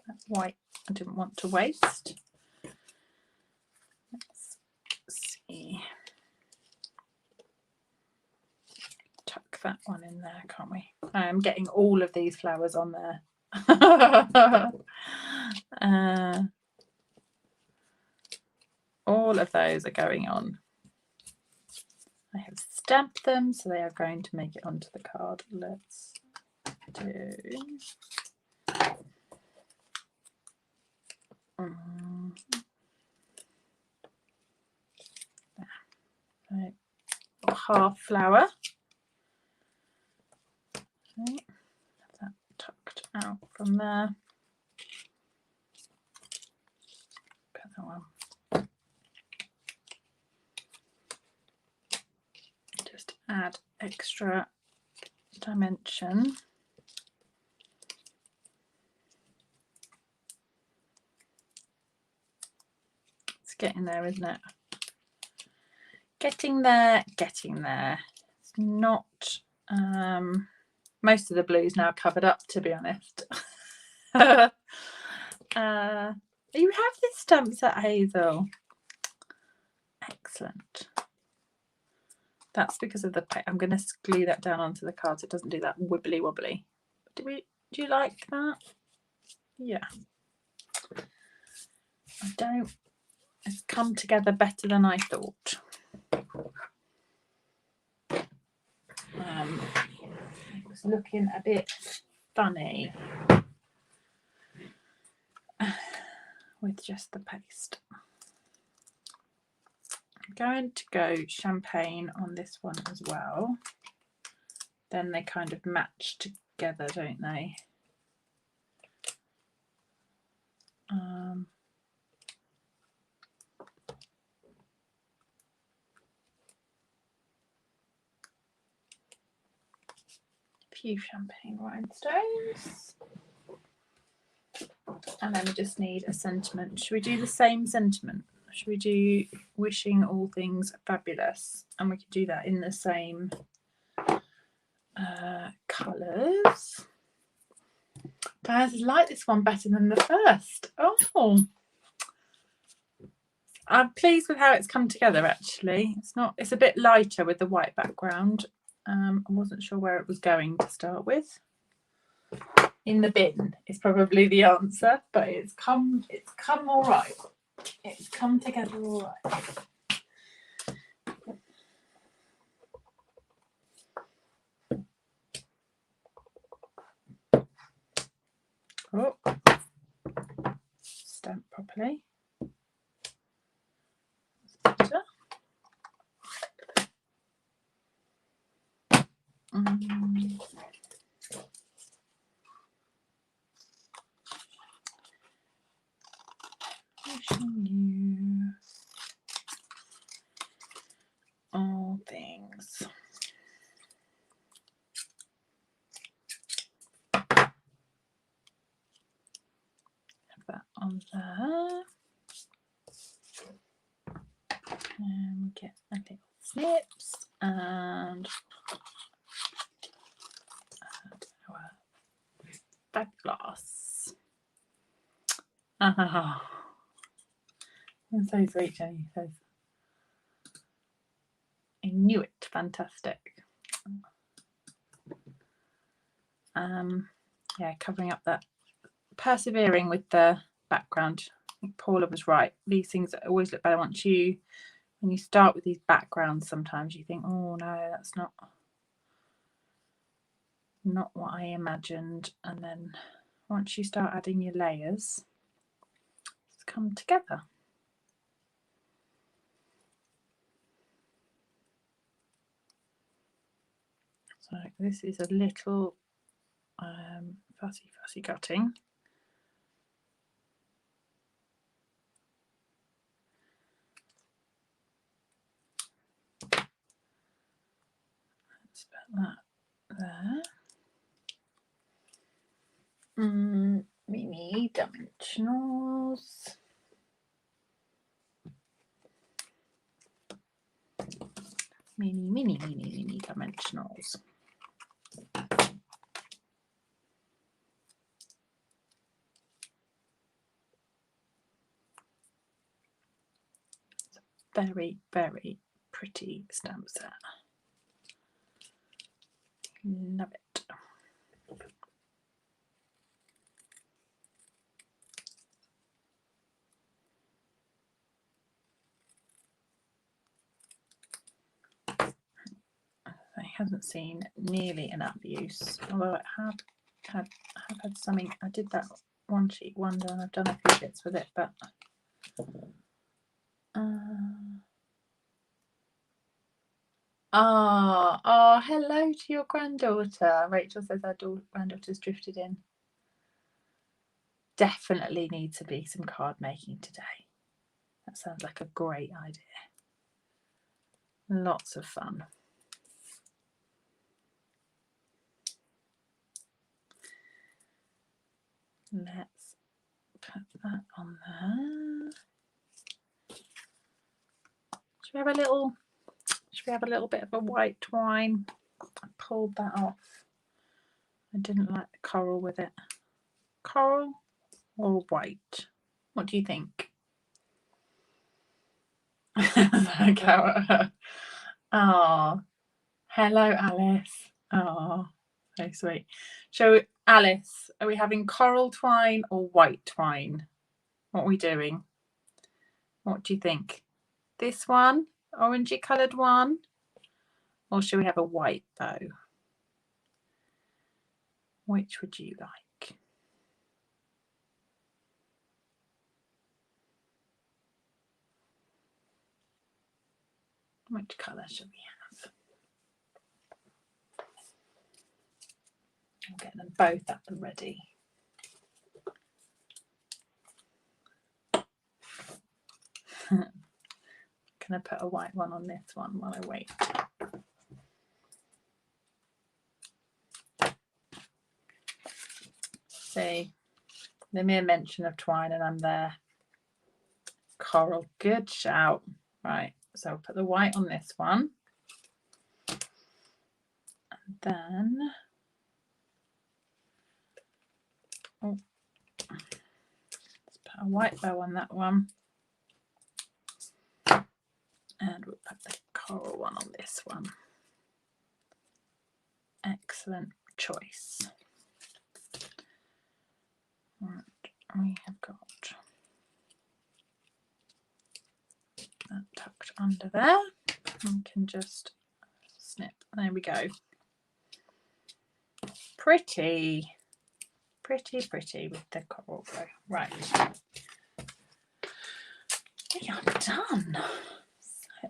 [SPEAKER 1] That white I didn't want to waste. Let's see. Tuck that one in there, can't we? I am getting all of these flowers on there. All of those are going on. I have stamped them, so they are going to make it onto the card. Let's do... So, half flower. Okay. Have that tucked out from there. Put that one. Just add extra dimension. It's getting there, isn't it? Getting there, getting there. It's not most of the blue's now covered up, to be honest. You have the stamps at Hazel. Excellent. That's because of the paint. I'm going to glue that down onto the card so it doesn't do that wibbly wobbly. Do you like that? Yeah. It's come together better than I thought. It was looking a bit funny with just the paste. I'm going to go champagne on this one as well. Then they kind of match together, don't they? Few champagne rhinestones, and then we just need a sentiment. Should we do the same sentiment? Should we do wishing all things fabulous? And we could do that in the same colours. I like this one better than the first. Oh, I'm pleased with how it's come together. Actually, it's a bit lighter with the white background. I wasn't sure where it was going to start with. In the bin is probably the answer, but it's come all right. It's come together all right. Oh, stamp properly. That's better. Wishing you all things. Have that on there. And get a little snips and our bag glass. Ah, that's so sweet, Jenny. I knew it. Fantastic. Yeah, covering up that, persevering with the background. I think Paula was right. These things always look better when you start with these backgrounds. Sometimes you think, oh no, that's not what I imagined, and then once you start adding your layers, it's come together. So this is a little fussy cutting. Let's put that there. Mini dimensionals. Mini dimensionals. Very, very pretty stamp set. Love it. It hasn't seen nearly enough use, although it have had something. I did that one sheet wonder and I've done a few bits with it, but hello to your granddaughter. Rachel says our granddaughter's drifted in. Definitely need to be some card making today. That sounds like a great idea. Lots of fun. Let's put that on there. Should we have a little bit of a white twine? I pulled that off. I didn't like the coral with it. Coral or white? What do you think? Oh, hello, Alice. Oh, so sweet. So, Alice, are we having coral twine or white twine? What are we doing? What do you think? This one, orangey coloured one, or should we have a white bow? Which would you like? Which colour should we have? I'll get them both up and ready. Can I put a white one on this one while I wait? See, the mere mention of twine and I'm there. Coral, good shout. Right, so I'll put the white on this one. And then Oh. Let's put a white bow on that one. And we'll put the coral one on this one. Excellent choice. Right, we have got that tucked under there. We can just snip. There we go. Pretty with the coral bow. Right. We are done. So,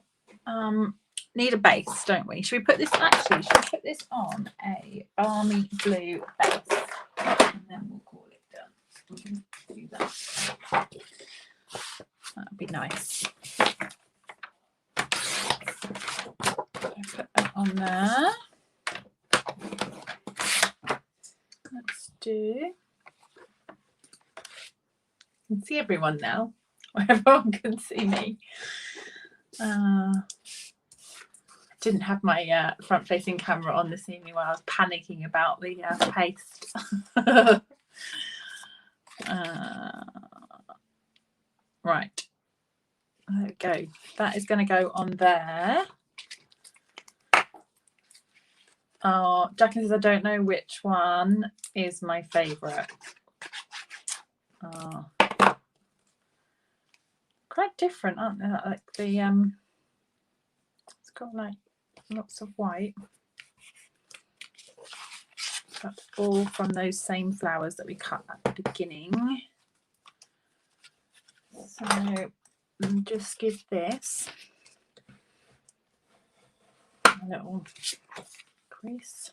[SPEAKER 1] need a base, don't we? Should we put this on a balmy blue base? And then we'll call it done. We can do that. That'd be nice. Put that on there. Let's do. I can see everyone now. Everyone can see me. Didn't have my front-facing camera on this evening while I was panicking about the paste. Right. There we go. That is going to go on there. Jacqueline says, I don't know which one is my favourite. Quite different, aren't they? Like the it's got like lots of white. That's all from those same flowers that we cut at the beginning. So just give this a little crease.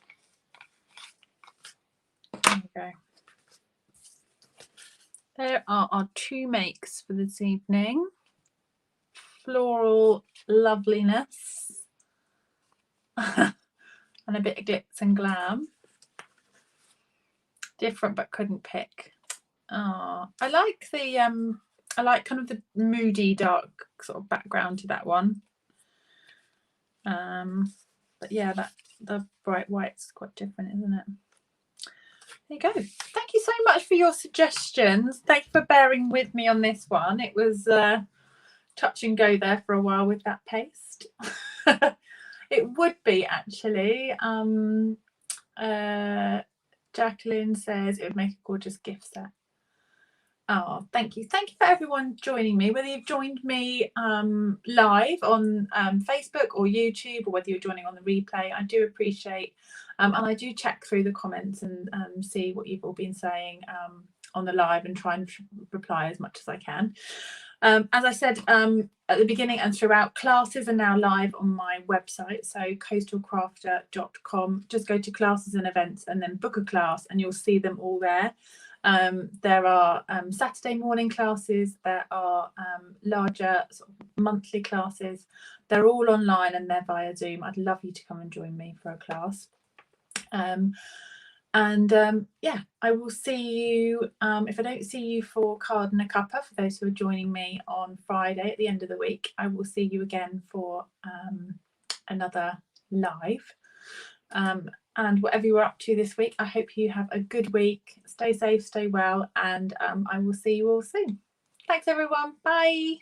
[SPEAKER 1] There we go. There are our two makes for this evening. Floral loveliness and a bit of glitz and glam. Different but couldn't pick. I like the I like kind of the moody dark sort of background to that one. But yeah, that the bright white's quite different, isn't it? There you go. Thank you so much for your suggestions. Thank you for bearing with me on this one. It was touch and go there for a while with that paste. It would be actually. Jacqueline says it would make a gorgeous gift set. Oh, thank you. Thank you for everyone joining me, whether you've joined me live on Facebook or YouTube, or whether you're joining on the replay. I do appreciate and I do check through the comments and see what you've all been saying on the live and try and reply as much as I can. As I said at the beginning and throughout, classes are now live on my website, so coastalcrafter.com. Just go to classes and events and then book a class and you'll see them all there. There are Saturday morning classes, there are larger sort of monthly classes. They're all online and they're via Zoom. I'd love you to come and join me for a class. Yeah, I will see you, if I don't see you for Card and a Cuppa, for those who are joining me on Friday at the end of the week, I will see you again for another live. And whatever you're up to this week, I hope you have a good week. Stay safe, stay well, and I will see you all soon. Thanks, everyone. Bye.